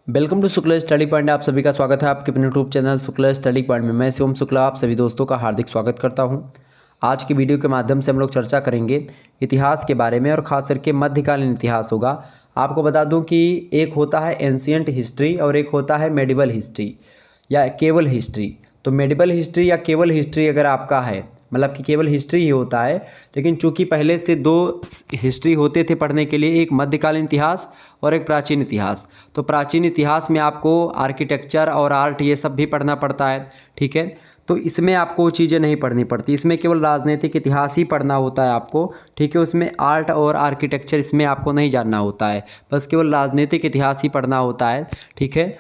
Welcome to Shukla study point. आप सभी का स्वागत है आपके अपने YouTube channel Shukla study point में। मैं शिवम शुक्ला आप सभी दोस्तों का हार्दिक स्वागत करता हूं। आज की वीडियो के माध्यम से हम लोग चर्चा करेंगे इतिहास के बारे में और ख़ास करके मध्यकालीन इतिहास होगा। आपको बता दूं कि एक होता है एंशिएंट हिस्ट्री और एक होता है मेडिवल हिस्ट्री या केवल हिस्ट्री। तो मेडिवल हिस्ट्री या केवल हिस्ट्री अगर आपका है, मतलब कि केवल हिस्ट्री ही होता है, लेकिन चूंकि पहले से दो हिस्ट्री होते थे पढ़ने के लिए, एक मध्यकालीन इतिहास और एक प्राचीन इतिहास। तो प्राचीन इतिहास में आपको आर्किटेक्चर और आर्ट ये सब भी पढ़ना पड़ता है, ठीक है। तो इसमें आपको वो चीज़ें नहीं पढ़नी पड़ती, इसमें केवल राजनीतिक इतिहास ही पढ़ना होता है आपको, ठीक है। उसमें आर्ट और आर्किटेक्चर इसमें आपको नहीं जानना होता है, बस केवल राजनीतिक इतिहास ही पढ़ना होता है, ठीक है।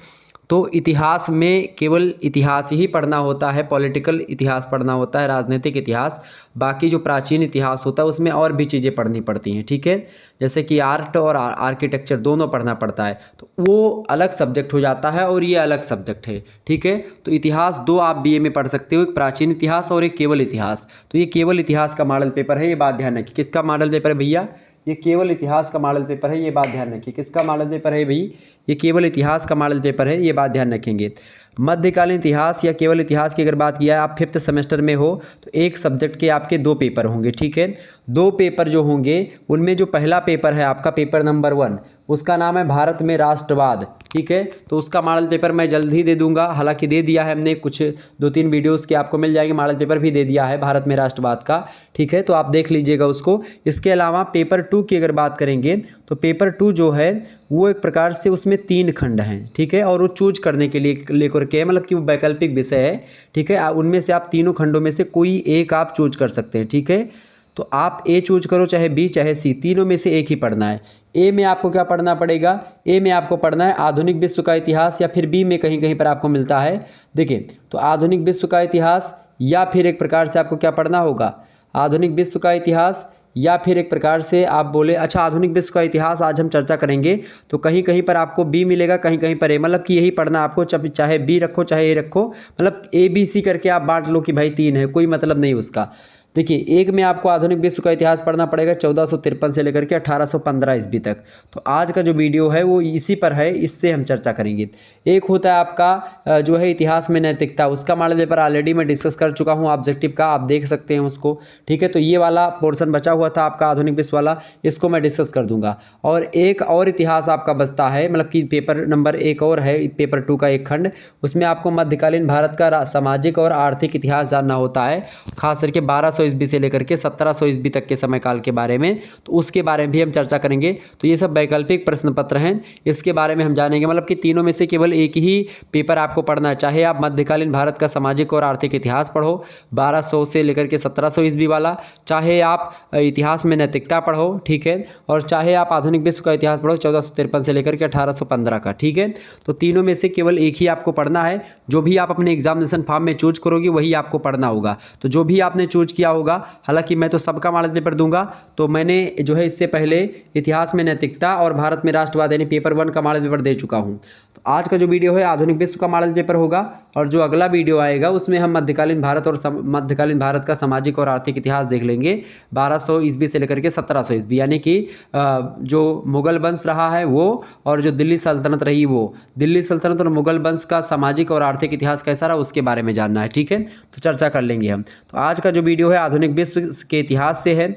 तो इतिहास में केवल इतिहास ही पढ़ना होता है, पॉलिटिकल इतिहास पढ़ना होता है, राजनीतिक इतिहास। बाकी जो प्राचीन इतिहास होता है उसमें और भी चीज़ें पढ़नी पड़ती हैं, ठीक है। जैसे कि आर्ट और आर्किटेक्चर दोनों पढ़ना पड़ता है, तो वो अलग सब्जेक्ट हो जाता है और ये अलग सब्जेक्ट है, ठीक है। तो इतिहास दो आप बीए में पढ़ सकते हो, एक प्राचीन इतिहास और एक केवल इतिहास। तो ये केवल इतिहास का मॉडल पेपर है, ये बात ध्यान रखिए। किसका मॉडल पेपर है भैया? ये केवल इतिहास का मॉडल पेपर है, ये बात ध्यान रखिए। किसका मॉडल पेपर है भाई? ये केवल इतिहास का मॉडल पेपर है, ये बात ध्यान रखेंगे। मध्यकालीन इतिहास या केवल इतिहास की अगर बात किया है, आप 5th सेमेस्टर में हो तो एक सब्जेक्ट के आपके 2 पेपर होंगे, ठीक है। 2 पेपर जो होंगे उनमें जो पहला पेपर है आपका पेपर नंबर 1, उसका नाम है भारत में राष्ट्रवाद, ठीक है। तो उसका मॉडल पेपर मैं जल्द ही दे दूंगा, हालांकि दे दिया है हमने, कुछ 2-3 वीडियोस के आपको मिल जाएंगे, मॉडल पेपर भी दे दिया है भारत में राष्ट्रवाद का, ठीक है। तो आप देख लीजिएगा उसको। इसके अलावा पेपर 2 की अगर बात करेंगे तो पेपर 2 जो है वो एक प्रकार से उसमें 3 खंड हैं, ठीक है। और वो चूज करने के लिए लेकर के, मतलब कि वो वैकल्पिक विषय है, ठीक है। उनमें से आप तीनों खंडों में से कोई एक आप चूज कर सकते हैं, ठीक है। तो आप ए चूज करो, चाहे बी चाहे सी, तीनों में से एक ही पढ़ना है। ए में आपको क्या पढ़ना पड़ेगा? ए में आपको पढ़ना है आधुनिक विश्व का इतिहास, या फिर बी में कहीं कहीं पर आपको मिलता है, देखिए, तो आधुनिक विश्व का इतिहास, या फिर एक प्रकार से आपको क्या पढ़ना होगा? आधुनिक विश्व का इतिहास, या फिर एक प्रकार से आप बोले, अच्छा आधुनिक विश्व का इतिहास आज हम चर्चा करेंगे, तो कहीं कहीं पर आपको बी मिलेगा, कहीं कहीं पर ए, मतलब कि यही पढ़ना आपको, चाहे बी रखो चाहे ए रखो, मतलब ए बी सी करके आप बांट लो कि भाई 3 है, कोई मतलब नहीं उसका। देखिए, एक में आपको आधुनिक विश्व का इतिहास पढ़ना पड़ेगा 1453 से लेकर के 1815 ईस्वी तक। तो आज का जो वीडियो है वो इसी पर है, इससे हम चर्चा करेंगे। एक होता है आपका जो है इतिहास में नैतिकता, उसका मॉडल पेपर ऑलरेडी मैं डिस्कस कर चुका हूँ ऑब्जेक्टिव का, आप देख सकते हैं उसको, ठीक है। तो ये वाला पोर्शन बचा हुआ था आपका आधुनिक विश्व वाला, इसको मैं डिस्कस कर दूंगा। और एक और इतिहास आपका बचता है, मतलब कि पेपर नंबर 1 और है, पेपर 2 का एक खंड, उसमें आपको मध्यकालीन भारत का सामाजिक और आर्थिक इतिहास जानना होता है, खास करके 1200 ईस्वी से लेकर के 1700 ईस्वी तक के समय काल के बारे में। तो उसके बारे में भी हम चर्चा करेंगे। तो ये सब वैकल्पिक प्रश्न पत्र हैं, इसके बारे में हम जानेंगे। मतलब कि तीनों में से केवल एक ही पेपर आपको पढ़ना है, चाहे आप मध्यकालीन भारत का सामाजिक और आर्थिक इतिहास पढ़ो 1200 से लेकर के 1700 ईस्वी वाला, चाहे आप इतिहास में नैतिकता पढ़ो, ठीक है, और चाहे आप आधुनिक विश्व का इतिहास पढ़ो 1453 से लेकर के 1815 का, ठीक है। तो तीनों में से केवल एक ही आपको पढ़ना है। जो भी आप अपने एग्जामिनेशन फॉर्म में चूज करोगे वही आपको पढ़ना होगा। तो जो भी आपने चूज किया होगा, हालांकि मैं तो सबका मॉडल पेपर दूंगा, तो मैंने जो है इससे पहले इतिहास में नैतिकता और भारत में राष्ट्रवाद यानी पेपर 1 का मॉडल पेपर दे चुका हूं। तो आज का जो वीडियो है आधुनिक विश्व का मॉडल पेपर होगा, और जो अगला वीडियो आएगा उसमें हम मध्यकालीन भारत और मध्यकालीन भारत का सामाजिक और आर्थिक इतिहास देख लेंगे 1200 ईस्वी से लेकर के 1700 ईस्वी, यानी कि जो मुगल वंश रहा है वो, और जो दिल्ली सल्तनत रही वो, दिल्ली सल्तनत और मुगल वंश का सामाजिक और आर्थिक इतिहास कैसा रहा उसके बारे में जानना है, ठीक है। तो चर्चा कर लेंगे हम। तो आज का जो वीडियो है आधुनिक विश्व के इतिहास से है,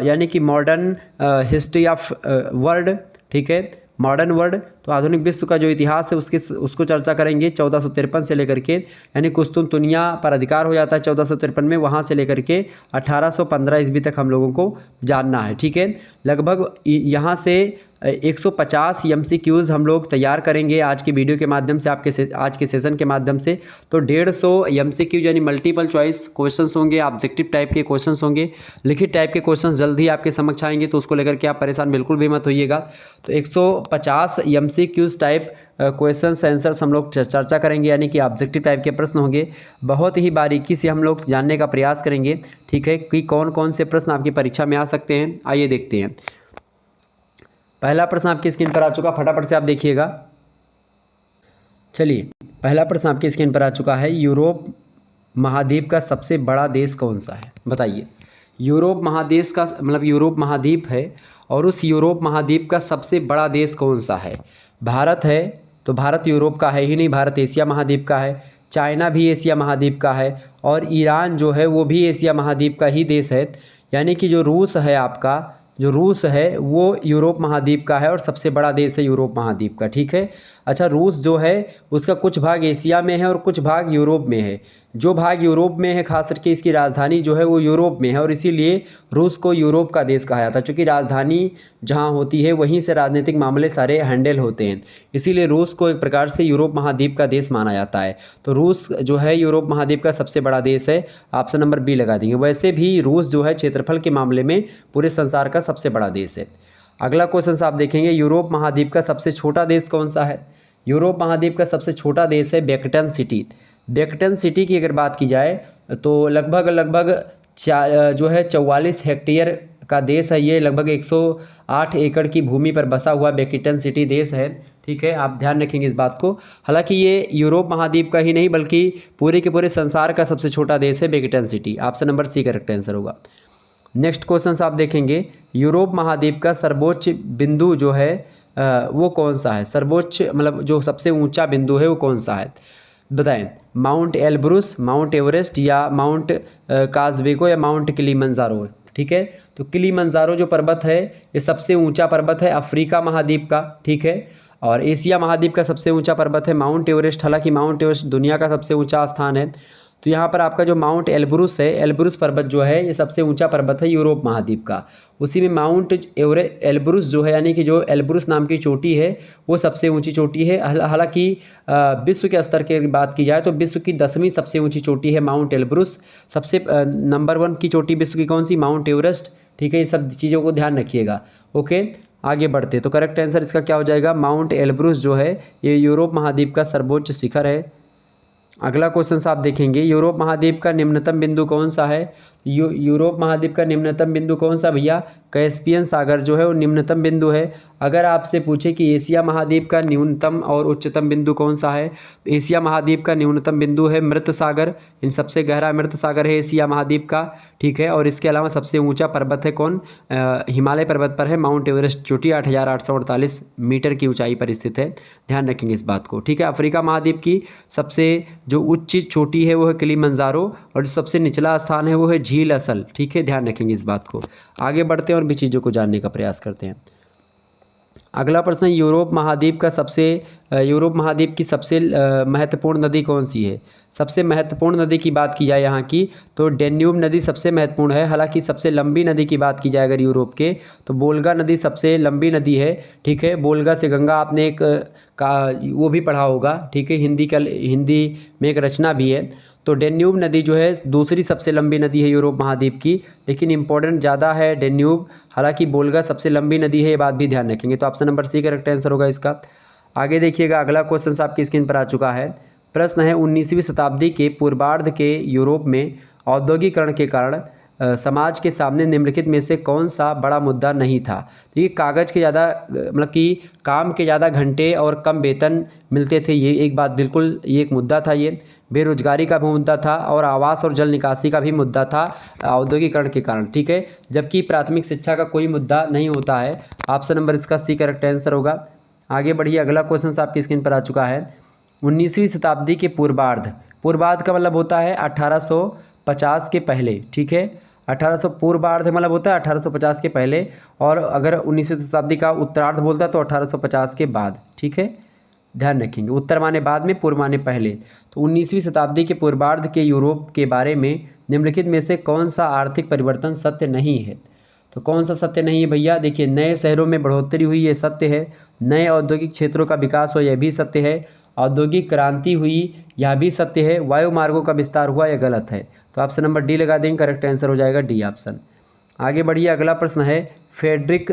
यानी कि मॉडर्न हिस्ट्री ऑफ वर्ल्ड, ठीक है, मॉडर्न वर्ल्ड। तो आधुनिक विश्व का जो इतिहास है उसको चर्चा करेंगे 1453 से लेकर के, यानी कुस्तुनतुनिया पर अधिकार हो जाता है 1453 में, वहाँ से लेकर के 1815 ईस्वी तक हम लोगों को जानना है, ठीक है। लगभग यहाँ से 150 MCQs हम लोग तैयार करेंगे आज की वीडियो के माध्यम से, आज के सेशन के माध्यम से। तो 150 MCQ यानी मल्टीपल चॉइस क्वेश्चंस होंगे, ऑब्जेक्टिव टाइप के क्वेश्चंस होंगे, लिखित टाइप के क्वेश्चंस जल्द ही आपके समक्ष आएंगे, तो उसको लेकर के आप परेशान बिल्कुल भी मत होइएगा। तो 150 MCQs टाइप क्वेश्चंस आंसर्स हम लोग चर्चा करेंगे, यानी कि ऑब्जेक्टिव टाइप के प्रश्न होंगे। बहुत ही बारीकी से हम लोग जानने का प्रयास करेंगे, ठीक है, कि कौन कौन से प्रश्न आपकी परीक्षा में आ सकते हैं। आइए देखते हैं। पहला प्रश्न आपकी स्क्रीन पर आ चुका, फटाफट से आप देखिएगा। चलिए, पहला प्रश्न आपकी स्क्रीन पर आ चुका है। यूरोप महाद्वीप का सबसे बड़ा देश कौन सा है? बताइए। यूरोप महादेश का मतलब यूरोप महाद्वीप है, और उस यूरोप महाद्वीप का सबसे बड़ा देश कौन सा है? भारत है, तो भारत यूरोप का है ही नहीं, भारत एशिया महाद्वीप का है। चाइना भी एशिया महाद्वीप का है और ईरान जो है वो भी एशिया महाद्वीप का ही देश है। यानी कि जो रूस है आपका, जो रूस है वो यूरोप महाद्वीप का है और सबसे बड़ा देश है यूरोप महाद्वीप का, ठीक है। अच्छा, रूस जो है उसका कुछ भाग एशिया में है और कुछ भाग यूरोप में है। जो भाग यूरोप में है खास करके इसकी राजधानी जो है वो यूरोप में है और इसीलिए रूस को यूरोप का देश कहा जाता है, क्योंकि राजधानी जहाँ होती है वहीं से राजनीतिक मामले सारे हैंडल होते हैं। इसीलिए रूस को एक प्रकार से यूरोप महाद्वीप का देश माना जाता है। तो रूस जो है यूरोप महाद्वीप का सबसे बड़ा देश है, ऑप्शन नंबर बी लगा देंगे। वैसे भी रूस जो है क्षेत्रफल के मामले में पूरे संसार का सबसे बड़ा देश है। अगला क्वेश्चन आप देखेंगे, यूरोप महाद्वीप का सबसे छोटा देश कौन सा है। यूरोप महाद्वीप का सबसे छोटा देश है वेटिकन सिटी। वेटिकन सिटी की अगर बात की जाए तो लगभग जो है 44 हेक्टेयर का देश है ये, लगभग 108 एकड़ की भूमि पर बसा हुआ वेटिकन सिटी देश है, ठीक है। आप ध्यान रखेंगे इस बात को। हालांकि ये यूरोप महाद्वीप का ही नहीं बल्कि पूरे के पूरे संसार का सबसे छोटा देश है Vatican city. Option number C correct answer होगा। नेक्स्ट क्वेश्चन आप देखेंगे, यूरोप महाद्वीप का सर्वोच्च बिंदु जो है वो कौन सा है। सर्वोच्च मतलब जो सबसे ऊंचा बिंदु है वो कौन सा है, बताएं। माउंट एल्ब्रुस, माउंट एवरेस्ट या माउंट काज़वेको या माउंट किलिमंजारो, ठीक है। तो किलिमंजारो जो पर्वत है ये सबसे ऊंचा पर्वत है अफ्रीका महाद्वीप का, ठीक है। और एशिया महाद्वीप का सबसे ऊंचा पर्वत है माउंट एवरेस्ट। हालांकि माउंट एवरेस्ट दुनिया का सबसे ऊंचा स्थान है। तो यहाँ पर आपका जो माउंट एल्ब्रुस है, एल्ब्रुस पर्वत जो है ये सबसे ऊंचा पर्वत है यूरोप महाद्वीप का। उसी में माउंट एल्ब्रुस जो है, यानी कि जो एल्ब्रुस नाम की चोटी है वो सबसे ऊंची चोटी है। हालांकि विश्व के स्तर की बात की जाए तो विश्व की 10वीं सबसे ऊंची चोटी है माउंट एल्ब्रुस। सबसे नंबर 1 की चोटी विश्व की कौन सी, माउंट एवरेस्ट, ठीक है। ये सब चीज़ों को ध्यान रखिएगा, ओके। आगे बढ़ते तो करेक्ट आंसर इसका क्या हो जाएगा, माउंट एल्ब्रुस जो है ये यूरोप महाद्वीप का सर्वोच्च शिखर है। अगला क्वेश्चन आप देखेंगे, यूरोप महाद्वीप का निम्नतम बिंदु कौन सा है। यूरोप महाद्वीप का निम्नतम बिंदु कौन सा भैया, कैस्पियन सागर जो है वो निम्नतम बिंदु है। अगर आपसे पूछे कि एशिया महाद्वीप का न्यूनतम और उच्चतम बिंदु कौन सा है, तो एशिया महाद्वीप का न्यूनतम बिंदु है मृत सागर। इन सबसे गहरा मृत सागर है एशिया महाद्वीप का, ठीक है। और इसके अलावा सबसे ऊंचा पर्वत है कौन, हिमालय पर्वत पर है माउंट एवरेस्ट चोटी 8,848 मीटर की ऊंचाई पर स्थित है। ध्यान रखेंगे इस बात को, ठीक है। अफ्रीका महाद्वीप की सबसे जो उच्च चोटी है वो है किलिमंजारो और जो सबसे निचला स्थान है वो है झील असल, ठीक है। ध्यान रखेंगे इस बात को। आगे बढ़ते हैं और भी चीज़ों को जानने का प्रयास करते हैं। अगला प्रश्न है, यूरोप महाद्वीप की सबसे महत्वपूर्ण नदी कौन सी है। सबसे महत्वपूर्ण नदी की बात की जाए यहाँ की तो डेन्यूब नदी सबसे महत्वपूर्ण है। हालांकि सबसे लंबी नदी की बात की जाए अगर यूरोप के तो वोल्गा नदी सबसे लंबी नदी है, ठीक है। वोल्गा से गंगा आपने एक का वो भी पढ़ा होगा, ठीक है। हिंदी में एक रचना भी है। तो डेन्यूब नदी जो है दूसरी सबसे लंबी नदी है यूरोप महाद्वीप की, लेकिन इंपॉर्टेंट ज़्यादा है डेन्यूब। हालांकि वोल्गा सबसे लंबी नदी है, ये बात भी ध्यान रखेंगे। तो option number C correct answer होगा इसका। आगे देखिएगा, अगला क्वेश्चन आपकी स्क्रीन पर आ चुका है। प्रश्न है, 19वीं शताब्दी के पूर्वार्ध के यूरोप में औद्योगिकरण के कारण समाज के सामने निम्नलिखित में से कौन सा बड़ा मुद्दा नहीं था। तो ये कागज़ के ज़्यादा मतलब कि काम के ज़्यादा घंटे और कम वेतन मिलते थे, ये एक बात बिल्कुल ये एक मुद्दा था। ये बेरोजगारी का भी मुद्दा था और आवास और जल निकासी का भी मुद्दा था औद्योगिकरण के कारण, ठीक है। जबकि प्राथमिक शिक्षा का कोई मुद्दा नहीं होता है। ऑप्शन नंबर इसका सी करेक्ट आंसर होगा। आगे बढ़िए, अगला क्वेश्चन आपकी स्क्रीन पर आ चुका है। 19वीं शताब्दी के पूर्वार्ध का मतलब होता है 1850 के पहले, ठीक है। 1800 पूर्वार्ध मतलब होता है 1850 के पहले, और अगर 19वीं शताब्दी का उत्तरार्ध बोलता है तो 1850 के बाद, ठीक है। ध्यान रखेंगे, उत्तर माने बाद में, पूर्व माने पहले। तो 19वीं शताब्दी के पूर्वार्ध के यूरोप के बारे में निम्नलिखित में से कौन सा आर्थिक परिवर्तन सत्य नहीं है। तो कौन सा सत्य नहीं है भैया, देखिए, नए शहरों में बढ़ोतरी हुई ये सत्य है। नए औद्योगिक क्षेत्रों का विकास हुआ यह भी सत्य है। औद्योगिक क्रांति हुई यह भी सत्य है। वायु मार्गों का विस्तार हुआ यह गलत है। तो ऑप्शन नंबर डी लगा देंगे, करेक्ट आंसर हो जाएगा डी ऑप्शन। आगे बढ़िए, अगला प्रश्न है, फ्रेडरिक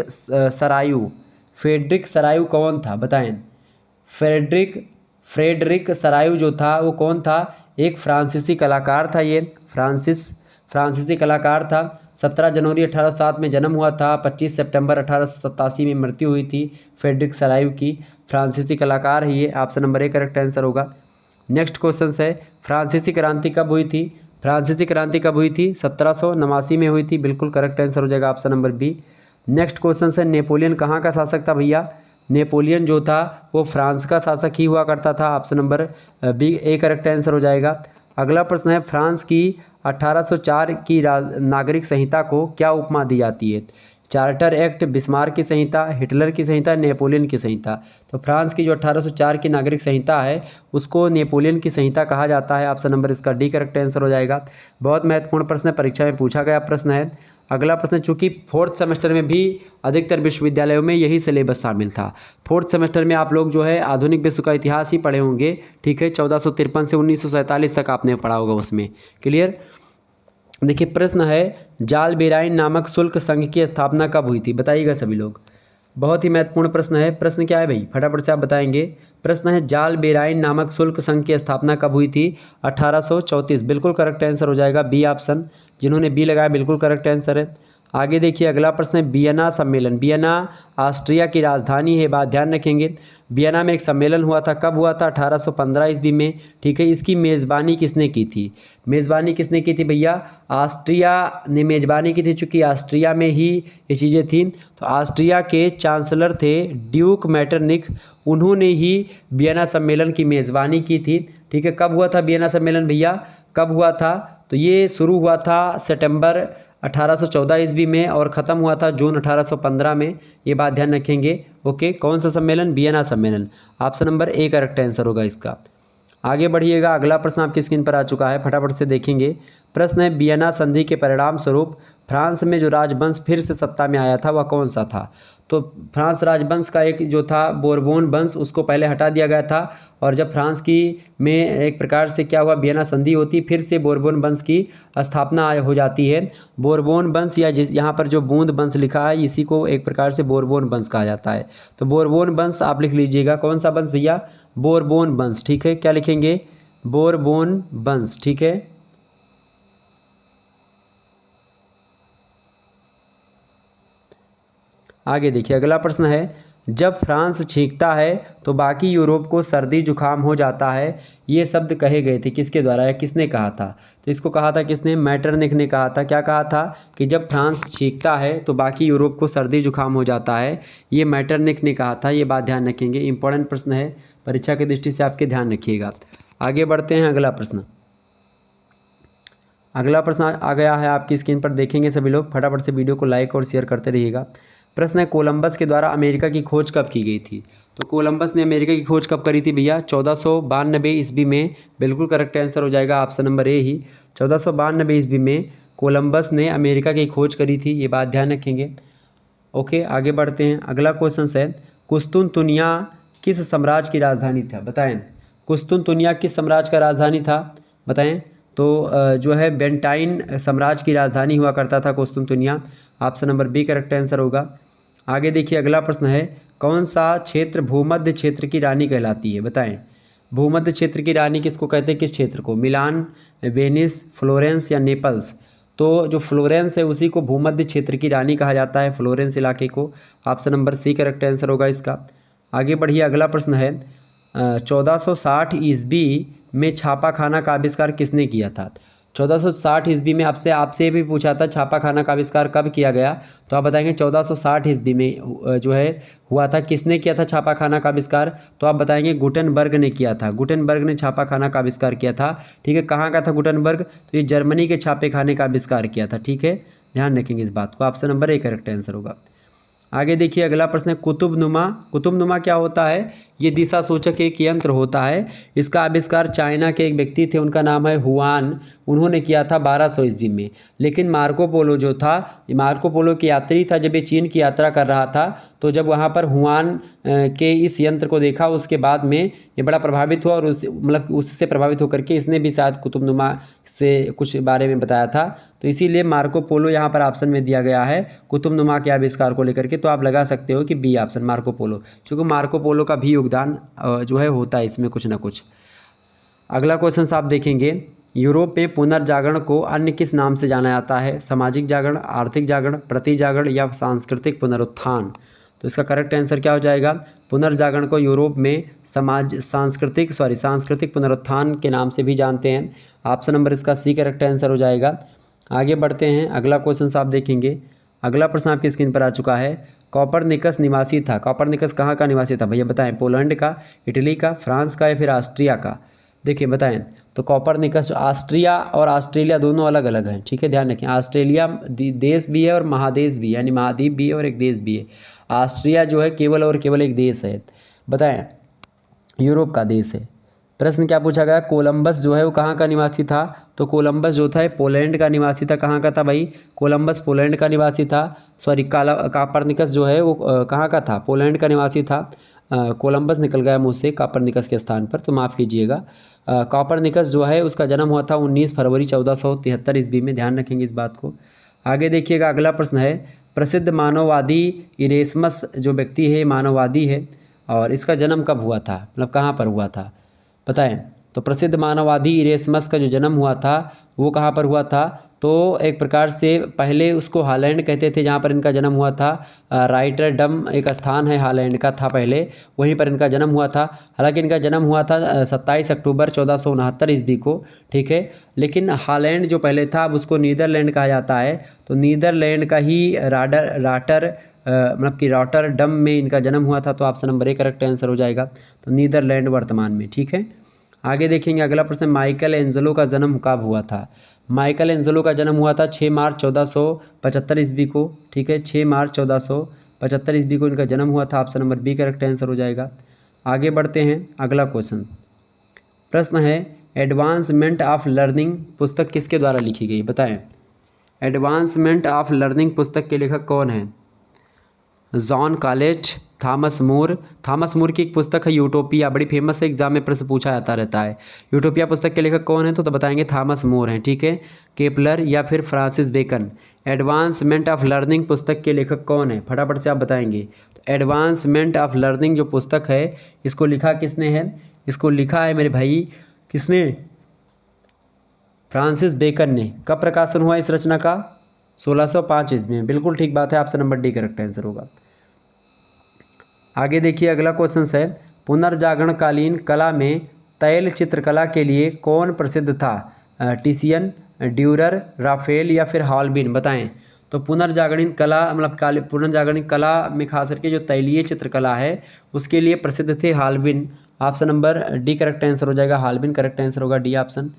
सरायु कौन था, बताएं। फ्रेडरिक सरायु जो था वो कौन था, एक फ्रांसीसी कलाकार था। ये फ्रांसीसी कलाकार था। 17 जनवरी 1807 में जन्म हुआ था, 25 सितंबर 1887 में मृत्यु हुई थी फ्रेडरिक सरायु की। फ्रांसीसी कलाकार है ये, option number A correct answer होगा। नेक्स्ट क्वेश्चन है, फ्रांसीसी क्रांति कब हुई थी। फ्रांसीसी क्रांति कब हुई थी, 1789 में हुई थी, बिल्कुल करेक्ट आंसर हो जाएगा option number B. Next question है, नेपोलियन कहाँ का शासक था भैया। नेपोलियन जो था वो फ्रांस का शासक ही हुआ करता था। Option number B A correct answer हो जाएगा। अगला प्रश्न है, फ्रांस की 1804 की नागरिक संहिता को क्या उपमा दी जाती है? चार्टर एक्ट, बिस्मार्क की संहिता, हिटलर की संहिता, नेपोलियन की संहिता। तो फ्रांस की जो 1804 की नागरिक संहिता है उसको नेपोलियन की संहिता कहा जाता है। ऑप्शन नंबर इसका डी करेक्ट आंसर हो जाएगा। बहुत महत्वपूर्ण प्रश्न है, परीक्षा में पूछा गया प्रश्न है। अगला प्रश्न, चूंकि फोर्थ सेमेस्टर में भी अधिकतर विश्वविद्यालयों में यही सिलेबस शामिल था। फोर्थ सेमेस्टर में आप लोग जो है आधुनिक विश्व का इतिहास ही पढ़े होंगे, ठीक है। 1453 से 1947 तक आपने पढ़ा होगा उसमें। क्लियर। देखिए प्रश्न है, जाल बेराइन नामक शुल्क संघ की स्थापना कब हुई थी? बताइएगा सभी लोग। बहुत ही महत्वपूर्ण प्रश्न है। प्रश्न क्या है भाई, फटाफट से आप बताएंगे। प्रश्न है, जाल बेराइन नामक शुल्क संघ की स्थापना कब हुई थी? 1834। बिल्कुल करेक्ट आंसर हो जाएगा बी ऑप्शन। जिन्होंने बी लगाया बिल्कुल करेक्ट आंसर है। आगे देखिए अगला प्रश्न है, वियना सम्मेलन। वियना ऑस्ट्रिया की राजधानी है, बात ध्यान रखेंगे। वियना में एक सम्मेलन हुआ था, कब हुआ था? 1815 ईस्वी में, ठीक है। इसकी मेज़बानी किसने की थी? मेज़बानी किसने की थी भैया? ऑस्ट्रिया ने मेज़बानी की थी। चूँकि ऑस्ट्रिया में ही ये चीज़ें थी, तो ऑस्ट्रिया के चांसलर थे ड्यूक मैटरनिख, उन्होंने ही वियना सम्मेलन की मेज़बानी की थी, ठीक है। कब हुआ था वियना सम्मेलन भैया, कब हुआ था? तो ये शुरू हुआ था सितंबर 1814 ईस्वी में और ख़त्म हुआ था जून 1815 में। ये बात ध्यान रखेंगे। ओके, कौन सा सम्मेलन? वियना सम्मेलन। Option number A correct answer होगा इसका। आगे बढ़िएगा, अगला प्रश्न आपकी स्क्रीन पर आ चुका है, फटाफट से देखेंगे। प्रश्न है, वियना संधि के परिणाम स्वरूप फ्रांस में जो राजवंश फिर से सत्ता में आया था वह कौन सा था? तो फ्रांस राजवंश का एक जो था बोरबोन वंश, उसको पहले हटा दिया गया था। और जब फ्रांस की में एक प्रकार से क्या हुआ, वियना संधि होती, फिर से बोरबोन वंश की स्थापना हो जाती है। बोरबोन वंश या जिस यहाँ पर जो बूंद वंश लिखा है इसी को एक प्रकार से बोरबोन वंश कहा जाता है। तो बोरबोन वंश आप लिख लीजिएगा। कौन सा वंश भैया? बोरबोन वंश, ठीक है। क्या लिखेंगे? बोरबोन वंश, ठीक है। आगे देखिए अगला प्रश्न है, जब फ्रांस छींकता है तो बाकी यूरोप को सर्दी जुकाम हो जाता है, ये शब्द कहे गए थे किसके द्वारा या किसने कहा था? तो इसको कहा था किसने? मैटरनिख ने कहा था। क्या कहा था? कि जब फ्रांस छींकता है तो बाकी यूरोप को सर्दी जुकाम हो जाता है, ये मैटरनिख ने कहा था। ये बात ध्यान रखेंगे, इंपॉर्टेंट प्रश्न है, परीक्षा की दृष्टि से आपके ध्यान रखिएगा। आगे बढ़ते हैं, अगला प्रश्न। अगला प्रश्न आ गया है आपकी स्क्रीन पर, देखेंगे सभी लोग, फटाफट से वीडियो को लाइक और शेयर करते रहिएगा। प्रश्न है, कोलंबस के द्वारा अमेरिका की खोज कब की गई थी? तो कोलंबस ने अमेरिका की खोज कब करी थी भैया? 1492 ईस्वी में। बिल्कुल करेक्ट आंसर हो जाएगा ऑप्शन नंबर ए ही। 1492 ईस्वी में कोलंबस ने अमेरिका की खोज करी थी, ये बात ध्यान रखेंगे। ओके, आगे बढ़ते हैं। अगला क्वेश्चन है, कुस्तुनतुनिया किस साम्राज्य की राजधानी था? बताएं, कुस्तुनतुनिया किस साम्राज्य का राजधानी था? बताएं। तो जो है बेंटाइन साम्राज्य की राजधानी हुआ करता था कुस्तुनतुनिया। Option number B correct answer होगा। आगे देखिए अगला प्रश्न है, कौन सा क्षेत्र भूमध्य क्षेत्र की रानी कहलाती है? बताएं, भूमध्य क्षेत्र की रानी किसको कहते हैं? किस क्षेत्र को? मिलान, वेनिस, फ्लोरेंस या नेपल्स? तो जो फ्लोरेंस है उसी को भूमध्य क्षेत्र की रानी कहा जाता है, फ्लोरेंस इलाके को। Option number C correct answer होगा इसका। आगे बढ़िए, अगला प्रश्न है, 1460 ईस्वी में छापा खाना का आविष्कार किसने किया था? 1460 ईस्वी में आपसे भी पूछा था छापा खाना का आविष्कार कब किया गया, तो आप बताएंगे 1460 ईस्वी में जो है हुआ था। किसने किया था छापा खाना का आविष्कार? तो आप बताएंगे गुटेनबर्ग ने किया था। गुटेनबर्ग ने छापा खाना का आविष्कार किया था, ठीक है। कहाँ का था गुटेनबर्ग? तो ये जर्मनी के छापे खाने का आविष्कार किया था, ठीक है। ध्यान रखेंगे इस बात को। Option number A correct answer होगा। आगे देखिए अगला प्रश्न है, कुतुबनुमा। कुतुबनुमा क्या होता है? ये दिशा सूचक एक यंत्र होता है। इसका आविष्कार चाइना के एक व्यक्ति थे, उनका नाम है हुआन, उन्होंने किया था 1200 ईस्वी में। लेकिन मार्को पोलो जो था, ये मार्को पोलो के यात्री था, जब ये चीन की यात्रा कर रहा था तो जब वहाँ पर हुआन के इस यंत्र को देखा, उसके बाद में ये बड़ा प्रभावित हुआ और उससे प्रभावित होकर के इसने भी शायद कुतुबनुमा से कुछ बारे में बताया था। तो इसीलिए मार्को पोलो यहाँ पर ऑप्शन में दिया गया है कुतुबनुमा के आविष्कार को लेकर के। तो आप लगा सकते हो कि बी ऑप्शन मार्को पोलो, क्योंकि मार्को पोलो का भी योगदान जो है होता है इसमें कुछ ना कुछ। अगला क्वेश्चन आप देखेंगे, यूरोप में पुनर्जागरण को अन्य किस नाम से जाना जाता है? सामाजिक जागरण, आर्थिक जागरण, प्रति जागरण या सांस्कृतिक पुनरुत्थान? तो इसका करेक्ट आंसर क्या हो जाएगा? पुनर्जागरण को यूरोप में सांस्कृतिक पुनरुत्थान के नाम से भी जानते हैं। ऑप्शन नंबर इसका सी करेक्ट आंसर हो जाएगा। आगे बढ़ते हैं, अगला क्वेश्चन आप देखेंगे। अगला प्रश्न आपकी स्क्रीन पर आ चुका है, कॉपरनिकस निवासी था। कॉपरनिकस कहाँ का निवासी था भैया बताएं, पोलैंड का, इटली का, फ्रांस का या फिर ऑस्ट्रिया का? देखिए बताएं। तो कॉपरनिकस ऑस्ट्रिया और ऑस्ट्रेलिया दोनों अलग अलग हैं, ठीक है, ध्यान रखें। ऑस्ट्रेलिया देश भी है और महादेश भी है, यानी महाद्वीप भी है और एक देश भी है। ऑस्ट्रिया जो है केवल और केवल एक देश है। बताएं, यूरोप का देश है। प्रश्न क्या पूछा गया, कोलंबस जो है वो कहाँ का निवासी था? तो कोलंबस जो था पोलैंड का निवासी था। कहाँ का था भाई? कोलंबस पोलैंड का निवासी था। सॉरी, कॉपरनिकस जो है वो कहाँ का था? पोलैंड का निवासी था। कोलंबस निकल गया मुँह से कॉपरनिकस के स्थान पर, तो माफ़ कीजिएगा। कॉपरनिकस जो है उसका जन्म हुआ था 19 फरवरी 1473 ईस्वी में, ध्यान रखेंगे इस बात को। आगे देखिएगा, अगला प्रश्न है, प्रसिद्ध मानववादी इरेस्मस जो व्यक्ति है मानववादी है, और इसका जन्म कब हुआ था, मतलब कहाँ पर हुआ था बताएं? तो प्रसिद्ध मानववादी इरेस्मस का जो जन्म हुआ था वो कहाँ पर हुआ था? तो एक प्रकार से पहले उसको हॉलैंड कहते थे, जहाँ पर इनका जन्म हुआ था। राइटरडम एक स्थान है, हॉलैंड का था पहले, वहीं पर इनका जन्म हुआ था। हालांकि इनका जन्म हुआ था 27 अक्टूबर 1469 ईस्वी को, ठीक है। लेकिन हॉलैंड जो पहले था अब उसको नीदरलैंड कहा जाता है, तो नीदरलैंड का ही मतलब कि रॉटरडम में इनका जन्म हुआ था। तो ऑप्शन नंबर 1 करेक्ट आंसर हो जाएगा। तो नीदरलैंड वर्तमान में, ठीक है। आगे देखेंगे अगला प्रश्न, माइकल एंजेलो का जन्म कब हुआ था? माइकल एंजेलो का जन्म हुआ था 6 मार्च 1475 ईस्वी को, ठीक है। 6 मार्च 1475 ईस्वी को इनका जन्म हुआ था। Option number B correct answer हो जाएगा। आगे बढ़ते हैं, अगला क्वेश्चन। प्रश्न है, एडवांसमेंट ऑफ लर्निंग पुस्तक किसके द्वारा लिखी गई? बताएं। एडवांसमेंट ऑफ लर्निंग पुस्तक के लेखक कौन हैं? जॉन कॉलेज, थॉमस मूर। थॉमस मूर की एक पुस्तक है यूटोपिया, बड़ी फेमस है, एग्जाम में प्रश्न पूछा जाता रहता है। यूटोपिया पुस्तक के लेखक कौन है? तो बताएंगे थॉमस मूर हैं, ठीक है। केपलर या फिर Francis Bacon. Advancement of learning पुस्तक के लेखक कौन है, फटाफट से आप बताएंगे। तो एडवांसमेंट ऑफ लर्निंग जो पुस्तक है इसको लिखा किसने है? इसको लिखा है मेरे भाई, किसने? फ्रांसिस बेकन ने। कब प्रकाशन हुआ इस रचना का? 1605 ईस्वी में। बिल्कुल ठीक बात है, option number D correct answer होगा। आगे देखिए अगला क्वेश्चन है, पुनर्जागरणकालीन कला में तैल चित्रकला के लिए कौन प्रसिद्ध था? टिसियन, ड्यूरर, राफेल या फिर हॉलबीन? बताएं। तो पुनर्जागरण कला मतलब पुनर्जागरण कला में खास करके जो तैलीय चित्रकला है उसके लिए प्रसिद्ध थे Holbein. Option number D correct answer हो जाएगा, हॉलबीन करेक्ट आंसर होगा, डी ऑप्शन।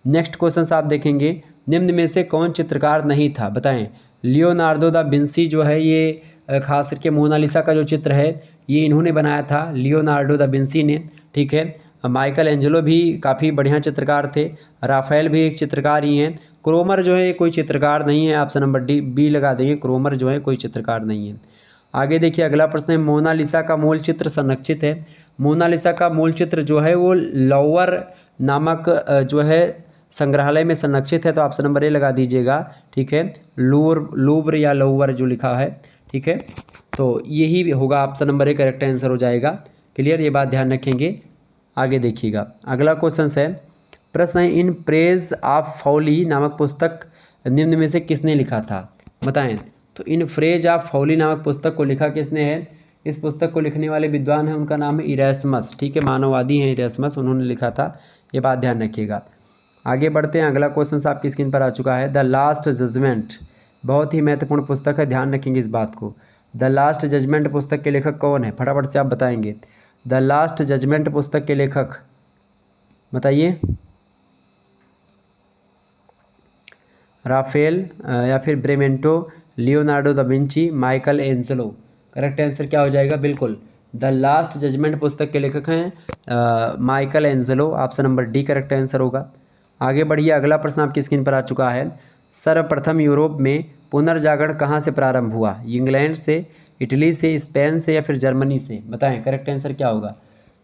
नेक्स्ट क्वेश्चन आप देखेंगे, निम्न में से कौन चित्रकार नहीं था? बताएं। लियोनार्डो दा विंसी जो है ये खास करके मोनालिसा का जो चित्र है ये इन्होंने बनाया था, लियोनार्डो दा विंसी ने, ठीक है। माइकल एंजेलो भी काफ़ी बढ़िया चित्रकार थे। राफेल भी एक चित्रकार ही हैं। क्रोमर जो है कोई चित्रकार नहीं है, ऑप्शन नंबर डी बी लगा देंगे, क्रोमर जो है कोई चित्रकार नहीं है। आगे देखिए अगला प्रश्न है, मोनालिसा का मूल चित्र संरक्षित है। मोनालिसा का मूल चित्र जो है वो लॉवर नामक जो है संग्रहालय में संरक्षित है। तो ऑप्शन नंबर ए लगा दीजिएगा, ठीक है। लूवर या लोवर जो लिखा है, ठीक है। तो यही होगा option number A correct answer हो जाएगा। क्लियर, ये बात ध्यान रखेंगे। आगे देखिएगा अगला क्वेश्चन है, प्रश्न है, इन प्रेज ऑफ फॉली नामक पुस्तक निम्न में से किसने लिखा था? बताएं। तो इन फ्रेज ऑफ फॉली नामक पुस्तक को लिखा किसने है? इस पुस्तक को लिखने वाले विद्वान हैं, उनका नाम है इरेस्मस, ठीक है। मानववादी हैं इरेस्मस, उन्होंने लिखा था, ये बात ध्यान रखिएगा। आगे बढ़ते हैं, अगला क्वेश्चन आपकी स्क्रीन पर आ चुका है, द लास्ट जजमेंट। बहुत ही महत्वपूर्ण पुस्तक है, ध्यान रखेंगे इस बात को। द लास्ट जजमेंट पुस्तक के लेखक कौन है? फटाफट से आप बताएंगे। द लास्ट जजमेंट पुस्तक के लेखक बताइए। राफेल या फिर Bramante, Leonardo da Vinci, Michelangelo? Correct answer क्या हो जाएगा? बिल्कुल द लास्ट जजमेंट पुस्तक के लेखक हैं Michelangelo, option number D correct answer होगा। आगे बढ़िए, अगला प्रश्न आपकी स्क्रीन पर आ चुका है, सर्वप्रथम यूरोप में पुनर्जागरण कहाँ से प्रारंभ हुआ? इंग्लैंड से, इटली से, स्पेन से या फिर जर्मनी से? बताएं, करेक्ट आंसर क्या होगा?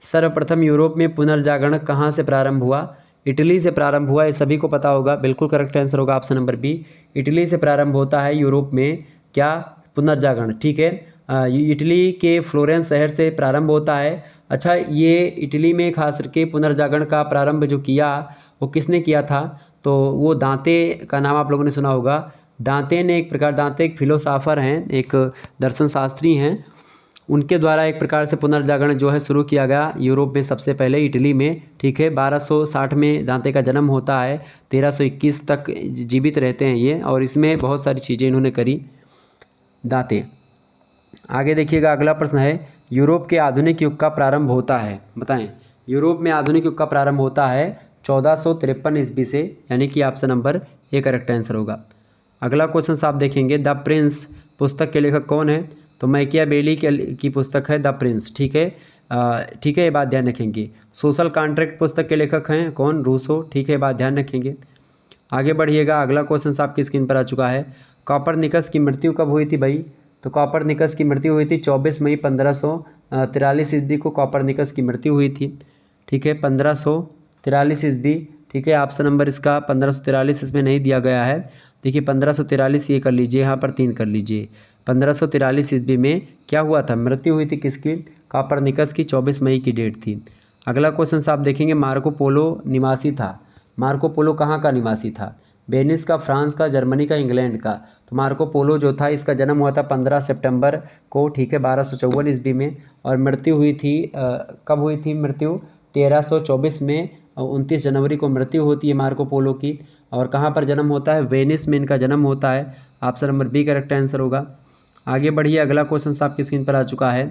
सर्वप्रथम यूरोप में पुनर्जागरण कहाँ से प्रारंभ हुआ? इटली से प्रारंभ हुआ, ये सभी को पता होगा, बिल्कुल करेक्ट आंसर होगा ऑप्शन नंबर बी। इटली से प्रारंभ होता है यूरोप में क्या? पुनर्जागरण, ठीक है। इटली के फ्लोरेंस शहर से प्रारंभ होता है। अच्छा, ये इटली में खास करके पुनर्जागरण का प्रारंभ जो किया वो किसने किया था? तो वो दांते का नाम आप लोगों ने सुना होगा। दांते ने दांते एक फिलोसॉफर हैं, एक दर्शन शास्त्री हैं, उनके द्वारा एक प्रकार से पुनर्जागरण जो है शुरू किया गया यूरोप में सबसे पहले, इटली में, ठीक है। 1260 में दांते का जन्म होता है, 1321 तक जीवित रहते हैं ये, और इसमें बहुत सारी चीज़ें इन्होंने करी दांते। आगे देखिएगा, अगला प्रश्न है, यूरोप के आधुनिक युग का प्रारंभ होता है, बताएं। यूरोप में आधुनिक युग का प्रारंभ होता है 1453 ईस्वी से, यानी कि option number A correct answer होगा। अगला क्वेश्चन आप देखेंगे, द प्रिंस पुस्तक के लेखक कौन है? तो मैकियावेली की पुस्तक है द प्रिंस, ठीक है। ठीक है, ये बात ध्यान रखेंगे। सोशल कॉन्ट्रैक्ट पुस्तक के लेखक हैं कौन? रूसो, ठीक है, बात ध्यान रखेंगे। आगे बढ़िएगा, अगला क्वेश्चन आपकी स्क्रीन पर आ चुका है, कॉपरनिकस की मृत्यु कब हुई थी भाई? तो कॉपरनिकस की मृत्यु हुई थी 24 मई 1543 ईस्वी को कॉपरनिकस की मृत्यु हुई थी, ठीक है, 1543 ईस्वी, ठीक है। ऑप्शन नंबर इसका 1543 इसमें नहीं दिया गया है, देखिए 1543 ये कर लीजिए, यहाँ पर 3 कर लीजिए। 1543 ईस्वी में क्या हुआ था? मृत्यु हुई थी किसकी? कॉपरनिकस की, 24 मई की डेट थी। अगला क्वेश्चन आप देखेंगे, मार्को पोलो निवासी था। मार्को पोलो कहाँ का निवासी था? वेनिस का, फ्रांस का, जर्मनी का, इंग्लैंड का। तो मार्को पोलो जो था इसका जन्म हुआ था 15 सितंबर को, ठीक है, 1254 ईस्वी में, और मृत्यु हुई थी कब हुई थी मृत्यु? 1324 में, 29 जनवरी को मृत्यु होती है मार्को पोलो की। और कहाँ पर जन्म होता है? वेनिस में इनका जन्म होता है। Option number B correct answer होगा। आगे बढ़िए, अगला क्वेश्चन आपकी स्क्रीन पर आ चुका है,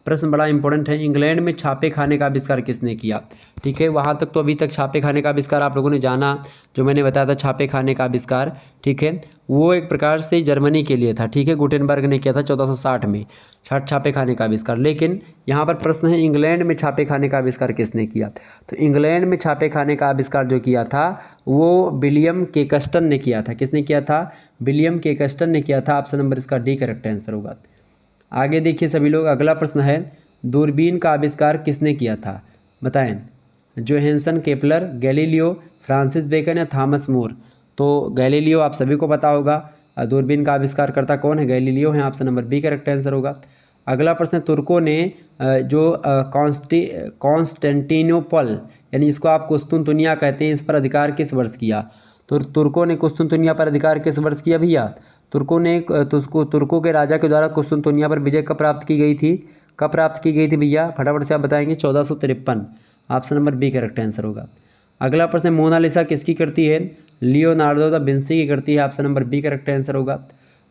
प्रश्न बड़ा इंपॉर्टेंट है, इंग्लैंड में छापे खाने का आविष्कार किसने किया? ठीक है, वहाँ तक तो अभी तक छापे खाने का आविष्कार आप लोगों ने जाना, जो मैंने बताया था छापे खाने का आविष्कार, ठीक है, वो एक प्रकार से जर्मनी के लिए था, ठीक है, गुटेनबर्ग ने किया था 1460 में छापे खाने का आविष्कार। लेकिन यहाँ पर प्रश्न है, इंग्लैंड में छापे खाने का आविष्कार किसने किया? तो इंग्लैंड में छापे खाने का आविष्कार जो किया था वो विलियम केकस्टन ने किया था। किसने किया था? विलियम केकस्टन ने किया था। ऑप्शन नंबर इसका डी करेक्ट आंसर होगा। आगे देखिए सभी लोग, अगला प्रश्न है, दूरबीन का आविष्कार किसने किया था? बताएं। Johansson, Kepler, Galileo, Francis bacon या थॉमस मोर? तो गैलीलियो आप सभी को पता होगा, दूरबीन का आविष्कार करता कौन है? गैलीलियो है। Option number B correct answer होगा। अगला प्रश्न, तुर्कों ने जो कॉन्स्टेंटिनोपल, यानी इसको आप कुस्तुनतुनिया कहते हैं, इस पर अधिकार किस वर्ष किया? तो तुर्कों ने कुस्तुनतुनिया पर अधिकार किस वर्ष किया भैया? तुर्कों के राजा के द्वारा कुस्तुनतुनिया पर विजय कब प्राप्त की गई थी? कब प्राप्त की गई थी भैया? फटाफट से आप बताएंगे। 1453। Option number B correct answer होगा। अगला प्रश्न, मोनालिसा किसकी करती है? लियोनार्डो दा विंसी की करती है। Option number B correct answer होगा।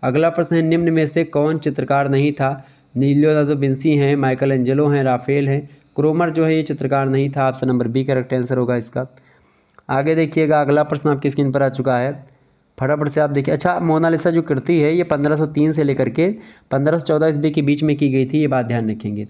अगला प्रश्न है, निम्न में से कौन चित्रकार नहीं था? लियोनार्डो विंसी हैं, माइकल एंजेलो हैं, राफेल हैं, क्रोमर जो है ये चित्रकार नहीं था। Option number B correct answer होगा इसका। आगे देखिएगा, अगला प्रश्न आपकी स्क्रीन पर आ चुका है, फटाफट से आप देखिए। अच्छा, मोनालिसा जो कृति है ये 1503 से लेकर के 1514 ईस्वी के बीच में की गई थी, ये बात ध्यान रखेंगे।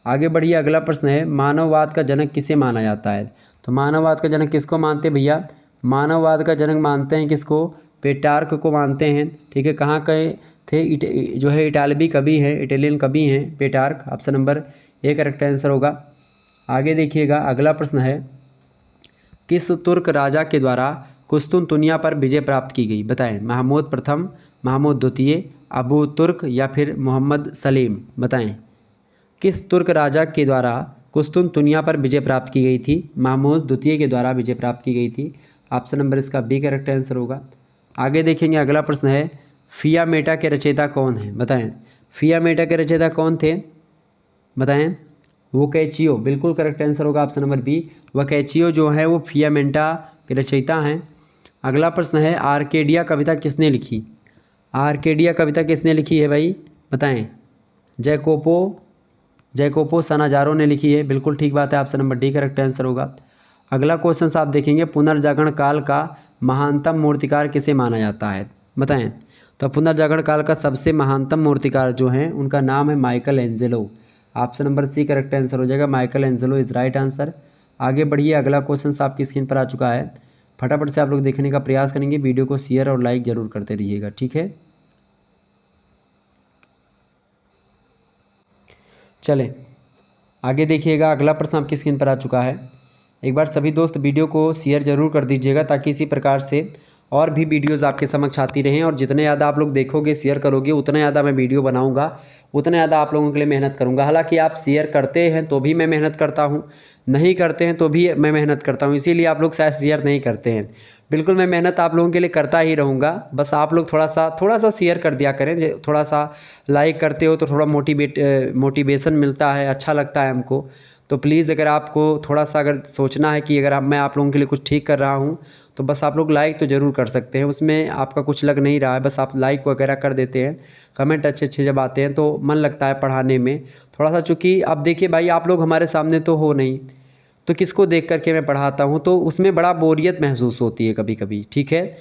आगे बढ़िए, अगला प्रश्न है, मानववाद का जनक किसे माना जाता है? तो मानववाद का जनक किसको मानते हैं भैया? मानववाद का जनक मानते हैं किसको? पेट्रार्क को मानते हैं, ठीक है। कहाँ के थे? जो है इटालवी कवि है, इटालियन कवि हैं Petrarch. Option number A correct answer होगा। आगे देखिएगा, अगला प्रश्न है, किस तुर्क राजा के द्वारा कुस्तुनतुनिया पर विजय प्राप्त की गई? बताएं। महमूद प्रथम, महमूद द्वितीय, अबू तुर्क या फिर मोहम्मद सलीम? बताएं। किस तुर्क राजा के द्वारा कुस्तुनतुनिया पर विजय प्राप्त की गई थी? महमूद द्वितीय के द्वारा विजय प्राप्त की गई थी। ऑप्शन नंबर इसका बी करेक्ट आंसर होगा। आगे देखेंगे, अगला प्रश्न है, फियामेटा के रचयिता कौन है? बताएं। फियामेटा के रचयिता कौन थे? बताएं। वोकैचियो, बिल्कुल करेक्ट आंसर होगा। ऑप्शन नंबर बी, वोकैचियो जो है वो फियामेंटा के रचयिता हैं। अगला प्रश्न है, आर्केडिया कविता किसने लिखी? आर्केडिया कविता किसने लिखी है भाई? बताएं। जैकोपो सनाजारो ने लिखी है, बिल्कुल ठीक बात है। Option number D correct answer होगा। अगला क्वेश्चन आप देखेंगे, पुनर्जागरण काल का महानतम मूर्तिकार किसे माना जाता है? बताएं। तो पुनर्जागरण काल का सबसे महानतम मूर्तिकार जो हैं उनका नाम है Michelangelo. Option number C correct answer हो जाएगा, Michelangelo is right answer. आगे बढ़िए, अगला क्वेश्चन आपकी स्क्रीन पर आ चुका है, फटाफट से आप लोग देखने का प्रयास करेंगे, वीडियो को शेयर और लाइक जरूर करते रहिएगा, ठीक है। चलें आगे देखिएगा, अगला प्रश्न आपकी स्क्रीन पर आ चुका है। एक बार सभी दोस्त वीडियो को शेयर जरूर कर दीजिएगा, ताकि इसी प्रकार से और भी वीडियोज़ आपके समक्ष आती रहें, और जितने ज़्यादा आप लोग देखोगे शेयर करोगे उतना ज़्यादा मैं वीडियो बनाऊंगा, उतना ज़्यादा आप लोगों के लिए मेहनत करूंगा। हालांकि आप शेयर करते हैं तो भी मैं मेहनत करता हूं, नहीं करते हैं तो भी मैं मेहनत करता हूं, इसीलिए आप लोग शायद शेयर नहीं करते हैं। बिल्कुल मैं मेहनत आप लोगों के लिए करता ही रहूँगा, बस आप लोग थोड़ा सा शेयर कर दिया करें, थोड़ा सा लाइक करते हो तो थोड़ा मोटिवेशन मिलता है, अच्छा लगता है हमको। तो प्लीज़ अगर आपको थोड़ा सा अगर सोचना है कि अगर मैं आप लोगों के लिए कुछ ठीक कर रहा हूँ तो बस आप लोग लाइक तो ज़रूर कर सकते हैं, उसमें आपका कुछ लग नहीं रहा है, बस आप लाइक वगैरह कर देते हैं। कमेंट अच्छे अच्छे जब आते हैं तो मन लगता है पढ़ाने में थोड़ा सा, चूँकि अब देखिए भाई आप लोग हमारे सामने तो हो नहीं, तो किसको देख करके मैं पढ़ाता हूँ तो उसमें बड़ा बोरियत महसूस होती है कभी कभी, ठीक है।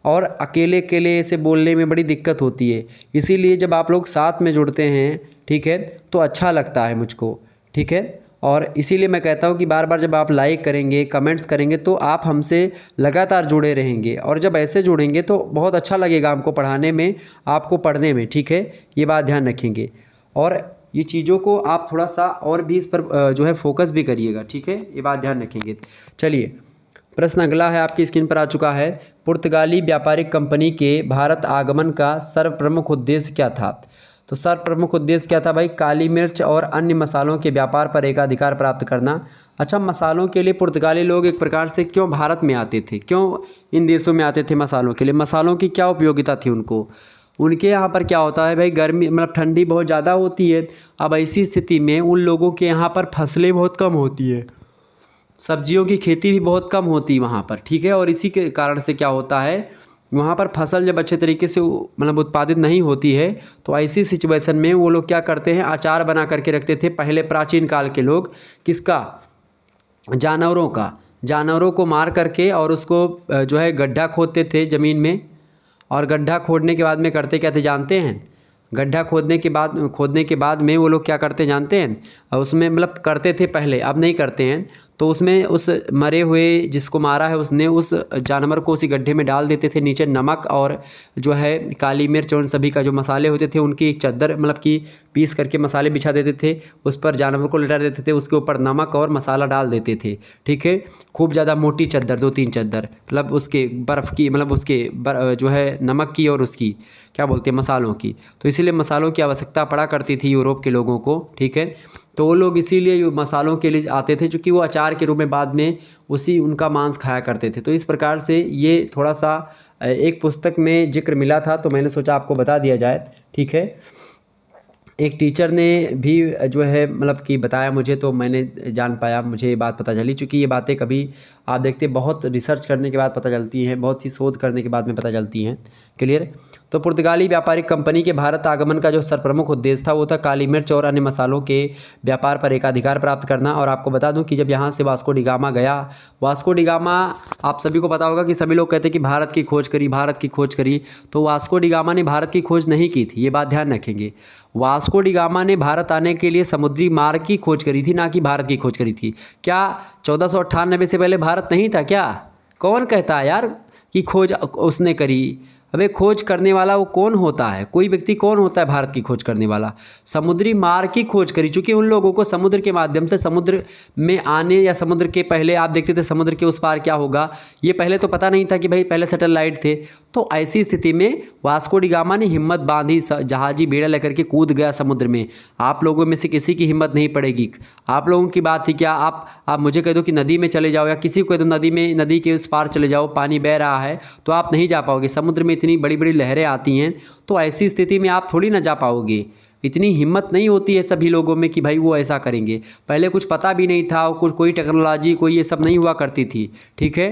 और अकेले अकेले से बोलने में बड़ी दिक्कत होती है, इसीलिए जब आप लोग साथ में जुड़ते हैं, ठीक है, तो अच्छा लगता है मुझको, ठीक है। और इसीलिए मैं कहता हूँ कि बार बार जब आप लाइक करेंगे, कमेंट्स करेंगे तो आप हमसे लगातार जुड़े रहेंगे, और जब ऐसे जुड़ेंगे तो बहुत अच्छा लगेगा हमको पढ़ाने में, आपको पढ़ने में, ठीक है। ये बात ध्यान रखेंगे, और ये चीज़ों को आप थोड़ा सा और भी इस पर जो है फोकस भी करिएगा, ठीक है, ये बात ध्यान रखेंगे। चलिए प्रश्न अगला है, आपकी स्क्रीन पर आ चुका है। पुर्तगाली व्यापारिक कंपनी के भारत आगमन का सर्वप्रमुख उद्देश्य क्या था? तो सर्वप्रमुख उद्देश्य क्या था भाई? काली मिर्च और अन्य मसालों के व्यापार पर एकाधिकार प्राप्त करना। अच्छा, मसालों के लिए पुर्तगाली लोग एक प्रकार से क्यों भारत में आते थे, क्यों इन देशों में आते थे मसालों के लिए? मसालों की क्या उपयोगिता थी उनको? उनके यहाँ पर क्या होता है भाई, गर्मी मतलब ठंडी बहुत ज़्यादा होती है। अब ऐसी स्थिति में उन लोगों के यहाँ पर फसलें बहुत कम होती है, सब्जियों की खेती भी बहुत कम होती है वहाँ पर, ठीक है। और इसी के कारण से क्या होता है, वहाँ पर फसल जब अच्छे तरीके से मतलब उत्पादित नहीं होती है, तो ऐसी सिचुएशन में वो लोग क्या करते हैं, अचार बना करके रखते थे पहले प्राचीन काल के लोग। किसका? जानवरों का। जानवरों को मार करके और उसको जो है गड्ढा खोदते थे ज़मीन में, और गड्ढा खोदने के बाद में करते क्या थे जानते हैं? गड्ढा खोदने के बाद में वो लोग क्या करते जानते हैं? उसमें मतलब करते थे पहले, अब नहीं करते हैं, तो उसमें उस मरे हुए जिसको मारा है उसने उस जानवर को उसी गड्ढे में डाल देते थे, नीचे नमक और जो है काली मिर्च और उन सभी का जो मसाले होते थे उनकी एक चादर मतलब कि पीस करके मसाले बिछा देते थे, उस पर जानवर को लिटा देते थे, उसके ऊपर नमक और मसाला डाल देते थे, ठीक है। खूब ज़्यादा मोटी चादर, 2-3 चादर, मतलब उसके बर्फ़ की, मतलब उसके जो है नमक की और उसकी क्या बोलते हैं मसालों की। तो इसीलिए मसालों की आवश्यकता पड़ा करती थी यूरोप के लोगों को, ठीक है। तो वो लोग इसीलिए मसालों के लिए आते थे, क्योंकि वो अचार के रूप में बाद में उसी उनका मांस खाया करते थे। तो इस प्रकार से ये थोड़ा सा एक पुस्तक में जिक्र मिला था, तो मैंने सोचा आपको बता दिया जाए, ठीक है। एक टीचर ने भी जो है मतलब कि बताया मुझे, तो मैंने जान पाया, मुझे ये बात पता चली, चूँकि ये बातें कभी आप देखते बहुत रिसर्च करने के बाद पता चलती हैं, बहुत ही शोध करने के बाद में पता चलती हैं। क्लियर? तो पुर्तगाली व्यापारिक कंपनी के भारत आगमन का जो सर्वप्रमुख उद्देश्य था वो था काली मिर्च और अन्य मसालों के व्यापार पर एकाधिकार प्राप्त करना। और आपको बता दूं कि जब यहाँ से वास्को डी गामा गया, वास्को डी गामा, आप सभी को पता होगा कि सभी लोग कहते हैं कि भारत की खोज करी, भारत की खोज करी, तो वास्को डी गामा ने भारत की खोज नहीं की थी, ये बात ध्यान रखेंगे। वास्को डी गामा ने भारत आने के लिए समुद्री मार्ग की खोज करी थी, ना कि भारत की खोज करी थी। क्या 1498 से पहले भारत नहीं था क्या? कौन कहता है यार कि खोज उसने करी? अबे खोज करने वाला वो कौन होता है? कोई व्यक्ति कौन होता है भारत की खोज करने वाला? समुद्री मार्ग की खोज करी, चूँकि उन लोगों को समुद्र के माध्यम से समुद्र में आने, या समुद्र के पहले आप देखते थे समुद्र के उस पार क्या होगा, ये पहले तो पता नहीं था कि भाई पहले सैटेलाइट थे। तो ऐसी स्थिति में वास्को डी गामा ने हिम्मत बांधी, जहाजी बेड़ा लेकर के कूद गया समुद्र में। आप लोगों में से किसी की हिम्मत नहीं पड़ेगी। आप लोगों की बात थी क्या, आप मुझे कह दो कि नदी में चले जाओ, या किसी को कह दो नदी के उस पार चले जाओ, पानी बह रहा है, तो आप नहीं जा पाओगे। समुद्र में इतनी बड़ी बड़ी लहरें आती हैं, तो ऐसी स्थिति में आप थोड़ी ना जा पाओगे। इतनी हिम्मत नहीं होती है सभी लोगों में कि भाई वो ऐसा करेंगे। पहले कुछ पता भी नहीं था, कुछ कोई टेक्नोलॉजी कोई ये सब नहीं हुआ करती थी, ठीक है।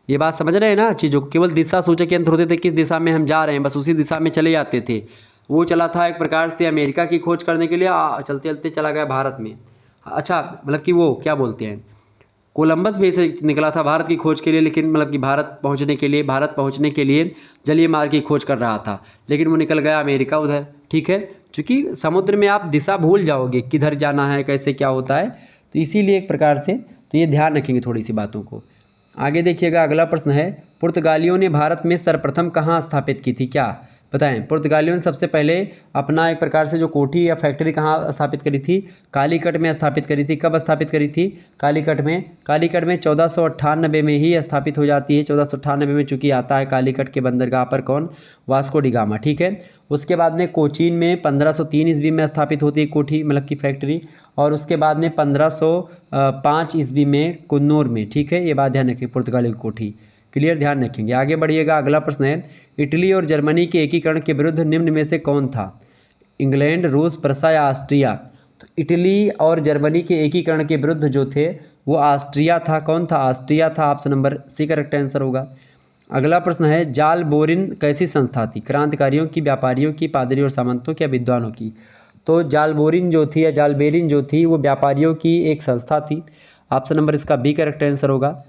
ये बात समझ रहे हैं ना चीज़ों को? केवल दिशा सूचक यंत्र होते थे, किस दिशा में हम जा रहे हैं, बस उसी दिशा में चले जाते थे। वो चला था एक प्रकार से अमेरिका की खोज करने के लिए, चलते चलते चला गया भारत में। अच्छा, मतलब कि वो क्या बोलते हैं, कोलंबस भी ऐसे निकला था भारत की खोज के लिए, लेकिन मतलब कि भारत पहुंचने के लिए जलीय मार्ग की खोज कर रहा था, लेकिन वो निकल गया अमेरिका उधर, ठीक है। क्योंकि समुद्र में आप दिशा भूल जाओगे, किधर जाना है, कैसे क्या होता है, तो इसीलिए एक प्रकार से तो ये ध्यान रखेंगे थोड़ी सी बातों को। आगे देखिएगा, अगला प्रश्न है, पुर्तगालियों ने भारत में सर्वप्रथम कहाँ स्थापित की थी? क्या बताएं? पुर्तगालियों ने सबसे पहले अपना एक प्रकार से जो कोठी या फैक्ट्री कहाँ स्थापित करी थी? कालीकट में स्थापित करी थी। कब स्थापित करी थी? कालीकट में 1498 में ही स्थापित हो जाती है। 1498 में चूँकि आता है कालीकट के बंदरगाह पर कौन? वास्को डी गामा, ठीक है। उसके बाद में कोचीन में 1503 ईस्वी में स्थापित होती है कोठी, मतलब की फैक्ट्री, और उसके बाद में 1505 ईस्वी में कुन्नूर में, ठीक है। ये बात ध्यान रखिए, पुर्तगाली की कोठी। क्लियर? ध्यान रखेंगे। आगे बढ़िएगा, अगला प्रश्न है, इटली और जर्मनी के एकीकरण के विरुद्ध निम्न में से कौन था? इंग्लैंड, रूस, प्रसा या ऑस्ट्रिया? तो इटली और जर्मनी के एकीकरण के विरुद्ध जो थे वो ऑस्ट्रिया था। कौन था? ऑस्ट्रिया था। Option number C correct answer होगा। अगला प्रश्न है, जाल बोरिन कैसी संस्था थी? क्रांतिकारियों की, व्यापारियों की, पादरी और सामंतों की या विद्वानों की? तो जालबोरिन जो थी या जालबेरिन जो थी वो व्यापारियों की एक संस्था थी। ऑप्शन नंबर इसका बी करेक्ट आंसर होगा।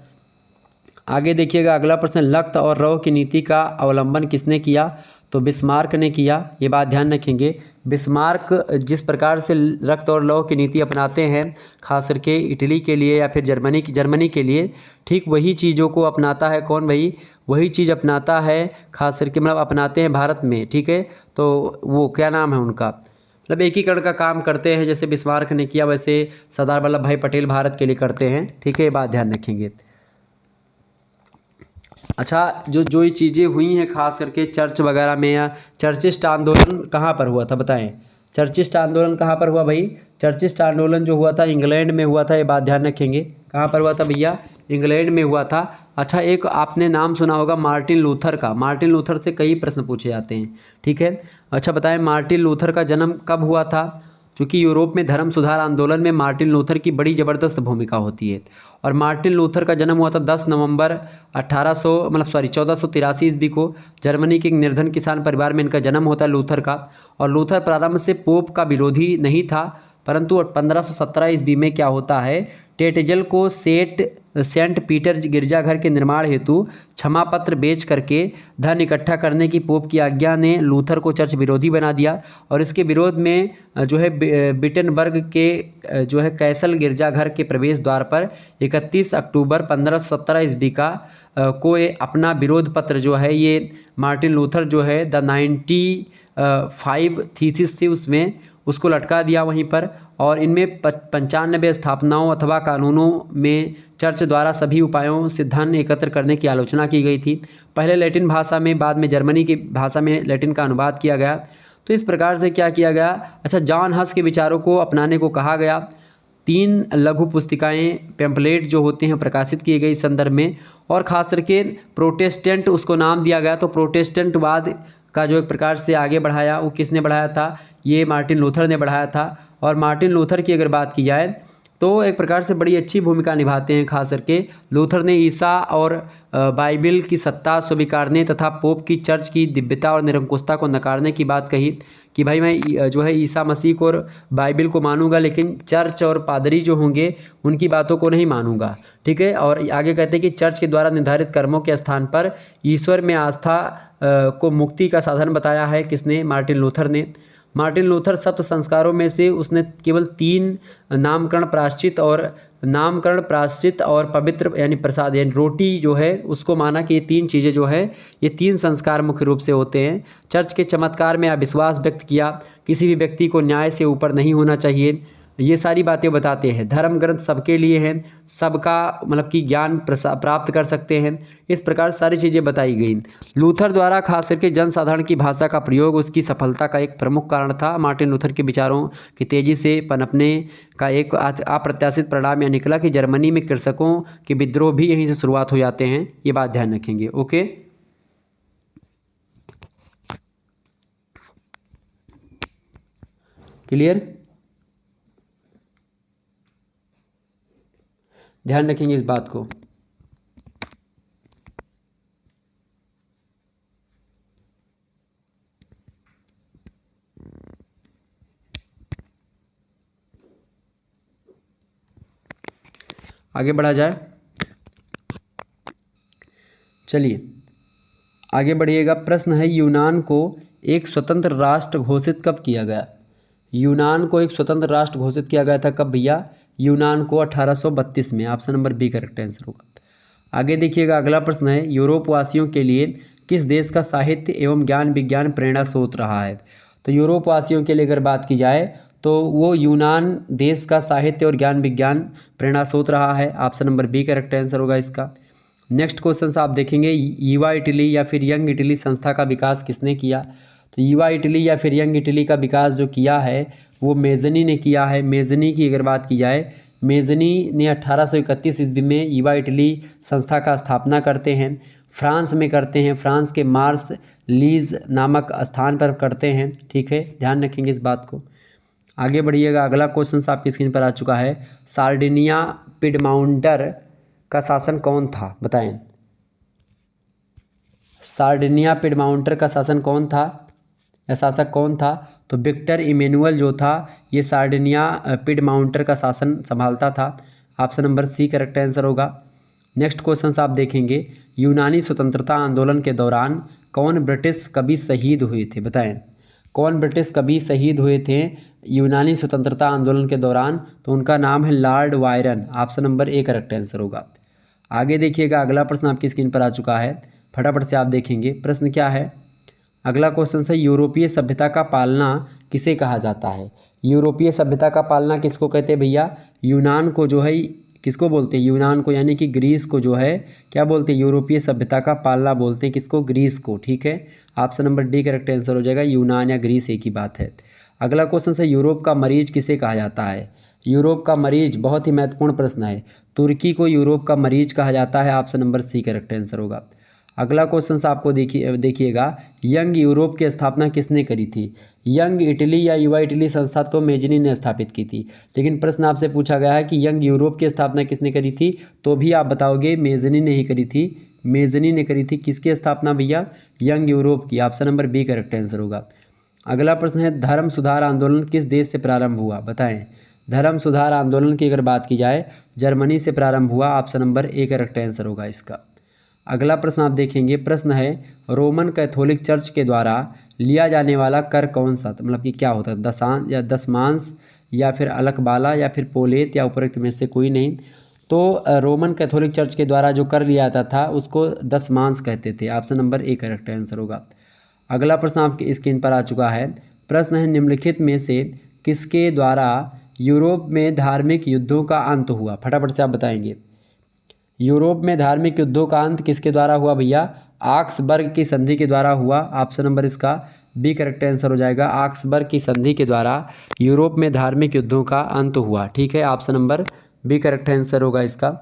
आगे देखिएगा, अगला प्रश्न, लख्त और रौ की नीति का अवलंबन किसने किया? तो बिस्मार्क ने किया। ये बात ध्यान रखेंगे, बिस्मार्क जिस प्रकार से रक्त और लौ की नीति अपनाते हैं खास करके इटली के लिए या फिर जर्मनी के लिए, ठीक वही चीज़ों को अपनाता है कौन भाई? वही चीज़ अपनाता है खास करके, मतलब अपनाते हैं भारत में। ठीक है, तो वो क्या नाम है उनका, मतलब एकीकरण का काम करते हैं। जैसे बिस्मार्क ने किया वैसे सरदार वल्लभ भाई पटेल भारत के लिए करते हैं। ठीक है, ये बात ध्यान रखेंगे। अच्छा, जो ये चीज़ें हुई हैं खास करके चर्च वगैरह में, या चर्चिस्ट आंदोलन कहाँ पर हुआ था बताएं? चर्चिस्ट आंदोलन कहाँ पर हुआ भाई? चर्चिस्ट आंदोलन जो हुआ था इंग्लैंड में हुआ था। ये बात ध्यान रखेंगे। कहाँ पर हुआ था भैया? इंग्लैंड में हुआ था। अच्छा, एक आपने नाम सुना होगा मार्टिन लूथर का। मार्टिन लूथर से कई प्रश्न पूछे जाते हैं। ठीक है, अच्छा बताएं मार्टिन लूथर का जन्म कब हुआ था? क्योंकि यूरोप में धर्म सुधार आंदोलन में मार्टिन लूथर की बड़ी ज़बरदस्त भूमिका होती है। और मार्टिन लूथर का जन्म हुआ था 10 नवंबर 1483 ईस्वी को। जर्मनी के एक निर्धन किसान परिवार में इनका जन्म होता है लूथर का। और लूथर प्रारंभ से पोप का विरोधी नहीं था, परंतु 1517 ईस्वी में क्या होता है, टेटजल को सेंट पीटर गिरजाघर के निर्माण हेतु क्षमा पत्र बेच करके धन इकट्ठा करने की पोप की आज्ञा ने लूथर को चर्च विरोधी बना दिया। और इसके विरोध में जो है विटेनबर्ग के जो है कैसल गिरजाघर के प्रवेश द्वार पर 31 अक्टूबर 1517 ईस्वी का को अपना विरोध पत्र जो है ये मार्टिन लूथर जो है द 95 थीसिस थी उसमें उसको लटका दिया वहीं पर। और इनमें 95 स्थापनाओं अथवा कानूनों में चर्च द्वारा सभी उपायों से धन एकत्र करने की आलोचना की गई थी। पहले लैटिन भाषा में, बाद में जर्मनी की भाषा में लैटिन का अनुवाद किया गया। तो इस प्रकार से क्या किया गया? अच्छा, जॉन हस के विचारों को अपनाने को कहा गया। 3 लघु पुस्तिकाएँ पैम्पलेट जो होते हैं प्रकाशित किए गए इस संदर्भ में। और ख़ास करके प्रोटेस्टेंट उसको नाम दिया गया। तो प्रोटेस्टेंटवाद का जो एक प्रकार से आगे बढ़ाया वो किसने बढ़ाया था? ये मार्टिन लूथर ने बढ़ाया था। और मार्टिन लूथर की अगर बात की जाए तो एक प्रकार से बड़ी अच्छी भूमिका निभाते हैं। खास करके लूथर ने ईसा और बाइबिल की सत्ता स्वीकारने तथा पोप की चर्च की दिव्यता और निरंकुशता को नकारने की बात कही कि भाई मैं जो है ईसा मसीह को और बाइबिल को मानूंगा, लेकिन चर्च और पादरी जो होंगे उनकी बातों को नहीं मानूंगा। ठीक है, और आगे कहते हैं कि चर्च के द्वारा निर्धारित कर्मों के स्थान पर ईश्वर में आस्था को मुक्ति का साधन बताया है। किसने? मार्टिन लूथर ने। मार्टिन लूथर सप्त संस्कारों में से उसने केवल 3 नामकरण प्रायश्चित और पवित्र यानी प्रसाद यानी रोटी जो है उसको माना कि ये 3 चीज़ें जो है ये 3 संस्कार मुख्य रूप से होते हैं। चर्च के चमत्कार में अविश्वास व्यक्त किया, किसी भी व्यक्ति को न्याय से ऊपर नहीं होना चाहिए, ये सारी बातें बताते हैं। धर्म ग्रंथ सबके लिए हैं, सबका मतलब कि ज्ञान प्राप्त कर सकते हैं। इस प्रकार सारी चीज़ें बताई गई। लूथर द्वारा खास करके जनसाधारण की भाषा का प्रयोग उसकी सफलता का एक प्रमुख कारण था। मार्टिन लूथर के विचारों की तेज़ी से पनपने का एक अप्रत्याशित परिणाम यह निकला कि जर्मनी में कृषकों के विद्रोह भी यहीं से शुरुआत हो जाते हैं। ये बात ध्यान रखेंगे। Okay, clear? ध्यान रखेंगे इस बात को। आगे बढ़ा जाए, चलिए आगे बढ़िएगा। प्रश्न है, यूनान को एक स्वतंत्र राष्ट्र घोषित कब किया गया? यूनान को एक स्वतंत्र राष्ट्र घोषित किया गया था कब भैया? यूनान को 1832 में। Option number B correct answer होगा। आगे देखिएगा, अगला प्रश्न है, यूरोप वासियों के लिए किस देश का साहित्य एवं ज्ञान विज्ञान प्रेरणा स्रोत रहा है? तो यूरोप वासियों के लिए अगर बात की जाए तो वो यूनान देश का साहित्य और ज्ञान विज्ञान प्रेरणा स्रोत रहा है। Option number B correct answer होगा इसका। नेक्स्ट क्वेश्चन से आप देखेंगे, युवा इटली या फिर यंग इटली संस्था का विकास किसने किया? तो युवा इटली या फिर यंग इटली का विकास जो किया है वो मेज़नी ने किया है। मेज़नी की अगर बात की जाए, मेज़नी ने 1831 ईस्वी में युवा इटली संस्था का स्थापना करते हैं। फ्रांस में करते हैं, फ्रांस के मार्स लीज नामक स्थान पर करते हैं। ठीक है, ध्यान रखेंगे इस बात को। आगे बढ़िएगा, अगला क्वेश्चन आपकी स्क्रीन पर आ चुका है। सार्डिनिया पिडमाउंटर का शासन कौन था, बताएं। सार्डिनिया पिडमाउंटर का शासन कौन था या शासक कौन था? तो विक्टर इमेनुअल जो था ये सार्डिनिया पिडमाउंटर का शासन संभालता था। Option number C correct answer होगा। नेक्स्ट क्वेश्चन आप देखेंगे, यूनानी स्वतंत्रता आंदोलन के दौरान कौन ब्रिटिश कवि शहीद हुए थे, बताएं। कौन ब्रिटिश कवि शहीद हुए थे यूनानी स्वतंत्रता आंदोलन के दौरान? तो उनका नाम है Lord Byron. Option number A correct answer होगा। आगे देखिएगा, अगला प्रश्न आपकी स्क्रीन पर आ चुका है, फटाफट से आप देखेंगे प्रश्न क्या है। अगला क्वेश्चन है, यूरोपीय सभ्यता का पालना किसे कहा जाता है? यूरोपीय सभ्यता का पालना किसको कहते हैं भैया? यूनान को जो है, किसको बोलते हैं? यूनान को, यानी कि ग्रीस को जो है क्या बोलते हैं? यूरोपीय सभ्यता का पालना बोलते हैं किसको? ग्रीस को। ठीक है, option number D correct answer हो जाएगा। यूनान या ग्रीस एक ही बात है। अगला क्वेश्चन है, यूरोप का मरीज किसे कहा जाता है? यूरोप का मरीज, बहुत ही महत्वपूर्ण प्रश्न है। तुर्की को यूरोप का मरीज कहा जाता है। Option number C correct answer होगा। अगला क्वेश्चन आपको देखिएगा, यंग यूरोप की स्थापना किसने करी थी? यंग इटली या युवा इटली संस्था तो मेजनी ने स्थापित की थी, लेकिन प्रश्न आपसे पूछा गया है कि यंग यूरोप की स्थापना किसने करी थी, तो भी आप बताओगे मेजनी ने ही करी थी। मेजनी ने करी थी किसकी स्थापना भैया? यंग यूरोप की। Option number B correct answer होगा। अगला प्रश्न है, धर्म सुधार आंदोलन किस देश से प्रारंभ हुआ, बताएं। धर्म सुधार आंदोलन की अगर बात की जाए, जर्मनी से प्रारंभ हुआ। Option number A correct answer होगा इसका। अगला प्रश्न आप देखेंगे, प्रश्न है, रोमन कैथोलिक चर्च के द्वारा लिया जाने वाला कर कौन सा था? मतलब कि क्या होता है? दशांश या दशमांश या फिर अलकबाला या फिर पोलेत या उपरोक्त में से कोई नहीं। तो रोमन कैथोलिक चर्च के द्वारा जो कर लिया जाता था उसको दशमांश कहते थे। Option number A correct answer होगा। अगला प्रश्न आपकी स्क्रीन पर आ चुका है, प्रश्न है, निम्नलिखित में से किसके द्वारा यूरोप में धार्मिक युद्धों का अंत हुआ? फटाफट से आप बताएंगे। यूरोप में धार्मिक युद्धों का अंत किसके द्वारा हुआ भैया? आक्सबर्ग की संधि के द्वारा हुआ। ऑप्शन नंबर इसका बी करेक्ट आंसर हो जाएगा। आक्सबर्ग की संधि के द्वारा यूरोप में धार्मिक युद्धों का अंत हुआ। ठीक है, option number B correct answer होगा इसका।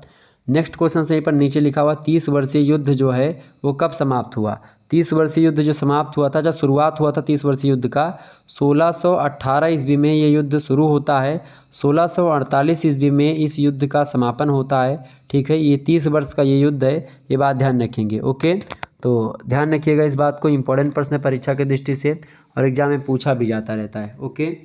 नेक्स्ट क्वेश्चन से पर नीचे लिखा हुआ 30 वर्षीय युद्ध जो है वो कब समाप्त हुआ? 30 वर्षीय युद्ध जो समाप्त हुआ था, जब शुरुआत हुआ था 30 वर्षीय युद्ध का 1618 ईस्वी में ये युद्ध शुरू होता है। 1648 ईस्वी में इस युद्ध का समापन होता है। ठीक है, ये 30 वर्ष का ये युद्ध है, ये बात ध्यान रखेंगे। ओके, तो ध्यान रखिएगा इस बात को, इंपॉर्टेंट प्रश्न है परीक्षा की दृष्टि से और एग्जाम में पूछा भी जाता रहता है। ओके,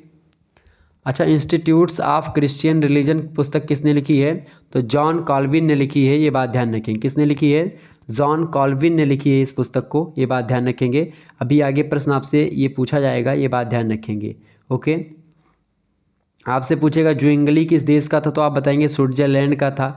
अच्छा, इंस्टीट्यूट्स ऑफ क्रिश्चियन रिलीजन पुस्तक किसने लिखी है? तो जॉन कॉल्विन ने लिखी है, ये बात ध्यान रखेंगे। किसने लिखी है? जॉन कॉल्विन ने लिखी है इस पुस्तक को, ये बात ध्यान रखेंगे। अभी आगे प्रश्न आपसे ये पूछा जाएगा, ये बात ध्यान रखेंगे। ओके, आपसे पूछेगा ज्विंगली किस देश का था, तो आप बताएंगे स्विट्जरलैंड का था।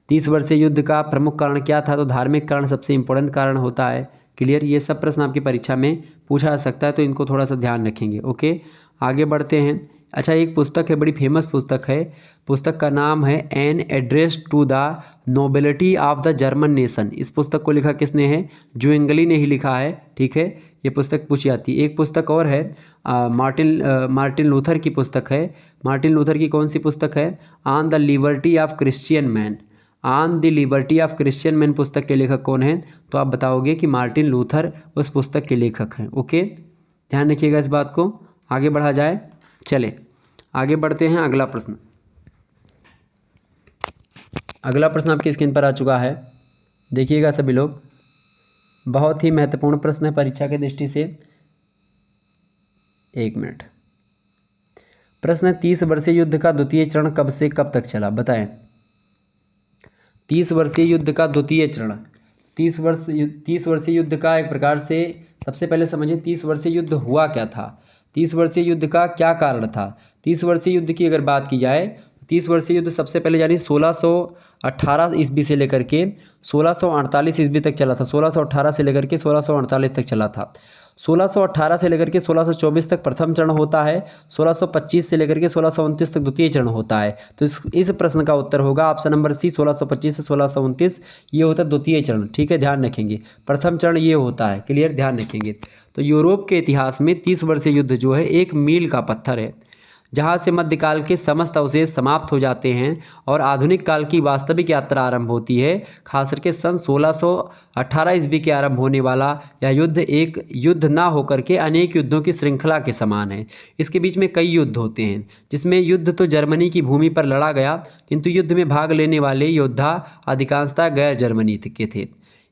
30 वर्षीय युद्ध का प्रमुख कारण क्या था? तो धार्मिक कारण सबसे इंपॉर्टेंट कारण होता है। क्लियर, ये सब प्रश्न आपकी परीक्षा में पूछा जा सकता है, तो इनको थोड़ा सा ध्यान रखेंगे। ओके, आगे बढ़ते हैं। अच्छा, एक पुस्तक है, बड़ी फेमस पुस्तक है, पुस्तक का नाम है an address to the nobility of the German nation. इस पुस्तक को लिखा किसने है? ज्विंगली ने ही लिखा है। ठीक है, ये पुस्तक पूछी जाती है। एक पुस्तक और है, मार्टिन लूथर की पुस्तक है। मार्टिन लूथर की कौन सी पुस्तक है? On the liberty of Christian man. On the liberty of Christian man पुस्तक के लेखक कौन है? तो आप बताओगे कि मार्टिन लूथर उस पुस्तक के लेखक हैं। ओके, ध्यान रखिएगा इस बात को। आगे बढ़ा जाए, चले आगे बढ़ते हैं। अगला प्रश्न, अगला प्रश्न आपकी स्क्रीन पर आ चुका है, देखिएगा सभी लोग, बहुत ही महत्वपूर्ण प्रश्न है परीक्षा की दृष्टि से। एक मिनट, प्रश्न है, 30 वर्षीय युद्ध का द्वितीय चरण कब से कब तक चला, बताएं। 30 वर्षीय युद्ध का द्वितीय चरण, 30 वर्षीय युद्ध का एक प्रकार से सबसे पहले समझिए 30 वर्षीय युद्ध हुआ क्या था, 30 वर्षीय युद्ध का क्या कारण था। 30 वर्षीय युद्ध की अगर बात की जाए, 30 वर्षीय युद्ध सबसे पहले यानी 1618 ईस्वी से लेकर के 1648 ईस्वी तक चला था। 1618 से लेकर के 1648 तक चला था। 1618 से लेकर के 1624 तक प्रथम चरण होता है। 1625 से लेकर के 1629 तक द्वितीय चरण होता है। तो इस प्रश्न का उत्तर होगा ऑप्शन नंबर सी, 1625 से 1629 ये होता है द्वितीय चरण। ठीक है, ध्यान रखेंगे। प्रथम चरण ये होता है, क्लियर, ध्यान रखेंगे। तो यूरोप के इतिहास में 30 वर्षीय युद्ध जो है एक मील का पत्थर है। जहाँ से मध्यकाल के समस्त अवशेष समाप्त हो जाते हैं और आधुनिक काल की वास्तविक यात्रा आरंभ होती है। खास करके सन 1618 ईस्वी के आरंभ होने वाला यह युद्ध एक युद्ध ना होकर के अनेक युद्धों की श्रृंखला के समान है। इसके बीच में कई युद्ध होते हैं, जिसमें युद्ध तो जर्मनी की भूमि पर लड़ा गया, किंतु युद्ध में भाग लेने वाले योद्धा अधिकांशतः गैर जर्मनी के थे।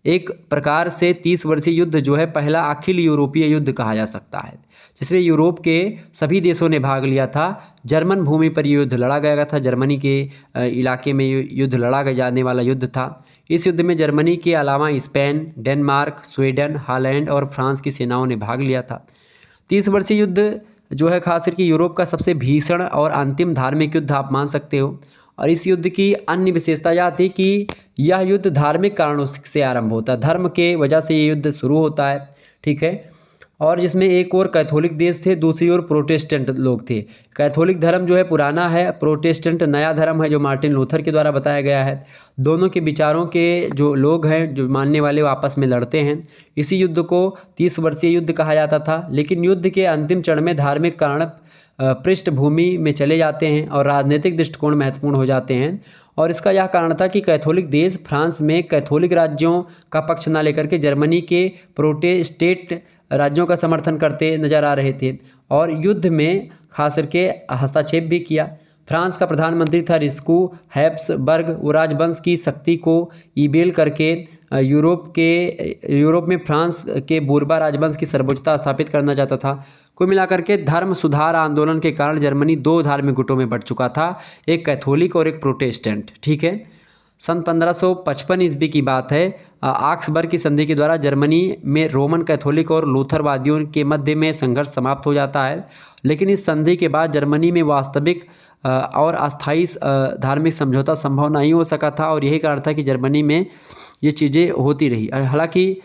एक प्रकार से 30 वर्षीय युद्ध जो है पहला अखिल यूरोपीय युद्ध कहा जा सकता है, जिसमें यूरोप के सभी देशों ने भाग लिया था। जर्मन भूमि पर युद्ध लड़ा गया था, जर्मनी के इलाके में युद्ध लड़ा जाने वाला युद्ध था। इस युद्ध में जर्मनी के अलावा स्पेन, डेनमार्क, स्वीडन, हॉलैंड और फ्रांस की सेनाओं ने भाग लिया था। 30 वर्षीय युद्ध जो है खास करके यूरोप का सबसे भीषण और अंतिम धार्मिक युद्ध आप मान सकते हो। और इस युद्ध की अन्य विशेषता यह थी कि यह युद्ध धार्मिक कारणों से आरंभ होता है, धर्म के वजह से ये युद्ध शुरू होता है, ठीक है। और जिसमें एक ओर कैथोलिक देश थे, दूसरी ओर प्रोटेस्टेंट लोग थे। कैथोलिक धर्म जो है पुराना है, प्रोटेस्टेंट नया धर्म है जो मार्टिन लूथर के द्वारा बताया गया है। दोनों के विचारों के जो लोग हैं, जो मानने वाले, वो आपस में लड़ते हैं। इसी युद्ध को 30 वर्षीय युद्ध कहा जाता था। लेकिन युद्ध के अंतिम चरण में धार्मिक कारण पृष्ठभूमि में चले जाते हैं और राजनीतिक दृष्टिकोण महत्वपूर्ण हो जाते हैं। और इसका यह कारण था कि कैथोलिक देश फ्रांस में कैथोलिक राज्यों का पक्ष न लेकर के जर्मनी के प्रोटेस्टेंट राज्यों का समर्थन करते नजर आ रहे थे और युद्ध में खास करके हस्तक्षेप भी किया। फ्रांस का प्रधानमंत्री था रिस्कू हैब्सबर्ग। वो राजवंश की शक्ति को ईबेल करके यूरोप में फ्रांस के बूरबा राजवंश की सर्वोच्चता स्थापित करना चाहता था। कुल मिलाकर के धर्म सुधार आंदोलन के कारण जर्मनी दो धार्मिक गुटों में बंट चुका था, एक कैथोलिक और एक प्रोटेस्टेंट, ठीक है। सन 1555 ईस्वी की बात है। ऑक्सबर्ग की संधि के द्वारा जर्मनी में रोमन कैथोलिक और लूथरवादियों के मध्य में संघर्ष समाप्त हो जाता है। लेकिन इस संधि के बाद जर्मनी में वास्तविक और अस्थायी धार्मिक समझौता संभव नहीं हो सका था और यही कारण था कि जर्मनी में ये चीज़ें होती रही। हालांकि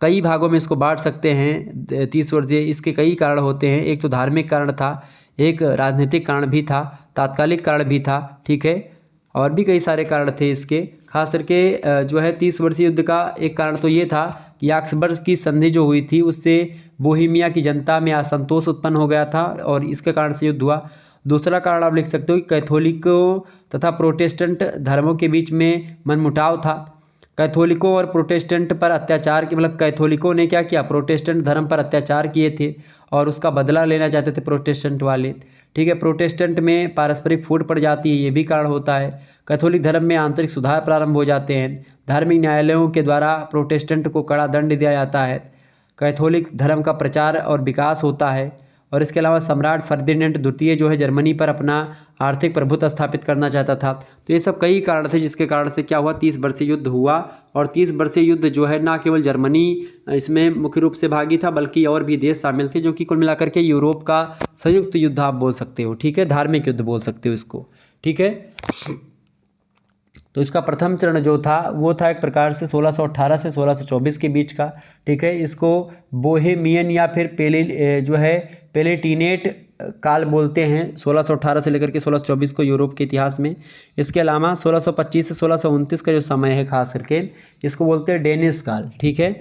कई भागों में इसको बांट सकते हैं 30 वर्षीय, इसके कई कारण होते हैं। एक तो धार्मिक कारण था, एक राजनीतिक कारण भी था, तात्कालिक कारण भी था, ठीक है, और भी कई सारे कारण थे इसके। खास करके जो है 30 वर्षीय युद्ध का एक कारण तो ये था कि ऑक्सबर्ग की संधि जो हुई थी उससे बोहेमिया की जनता में असंतोष उत्पन्न हो गया था और इसके कारण से युद्ध हुआ। दूसरा कारण आप लिख सकते हो कि कैथोलिकों तथा प्रोटेस्टेंट धर्मों के बीच में मनमुटाव था। कैथोलिकों और प्रोटेस्टेंट पर अत्याचार की, मतलब कैथोलिकों ने क्या किया, प्रोटेस्टेंट धर्म पर अत्याचार किए थे और उसका बदला लेना चाहते थे प्रोटेस्टेंट वाले, ठीक है। प्रोटेस्टेंट में पारस्परिक फूट पड़ जाती है, ये भी कारण होता है। कैथोलिक धर्म में आंतरिक सुधार प्रारंभ हो जाते हैं। धार्मिक न्यायालयों के द्वारा प्रोटेस्टेंट को कड़ा दंड दिया जाता है। कैथोलिक धर्म का प्रचार और विकास होता है। और इसके अलावा सम्राट फर्डिनेंड द्वितीय जो है जर्मनी पर अपना आर्थिक प्रभुत्व स्थापित करना चाहता था। तो ये सब कई कारण थे जिसके कारण से क्या हुआ, 30 वर्षीय युद्ध हुआ। और 30 वर्षीय युद्ध जो है ना केवल जर्मनी इसमें मुख्य रूप से भागी था, बल्कि और भी देश शामिल थे, जो कि कुल मिलाकर के यूरोप का संयुक्त युद्ध आप बोल सकते हो, ठीक है, धार्मिक युद्ध बोल सकते हो इसको, ठीक है। तो इसका प्रथम चरण जो था वो था एक प्रकार से 1618 से 1624 के बीच का, ठीक है। इसको बोहेमियन या फिर पेलेटिनेट काल बोलते हैं, 1618 से लेकर के 1624 को यूरोप के इतिहास में। इसके अलावा 1625 से 1629 का जो समय है खास करके इसको बोलते हैं डेनिस काल, ठीक है।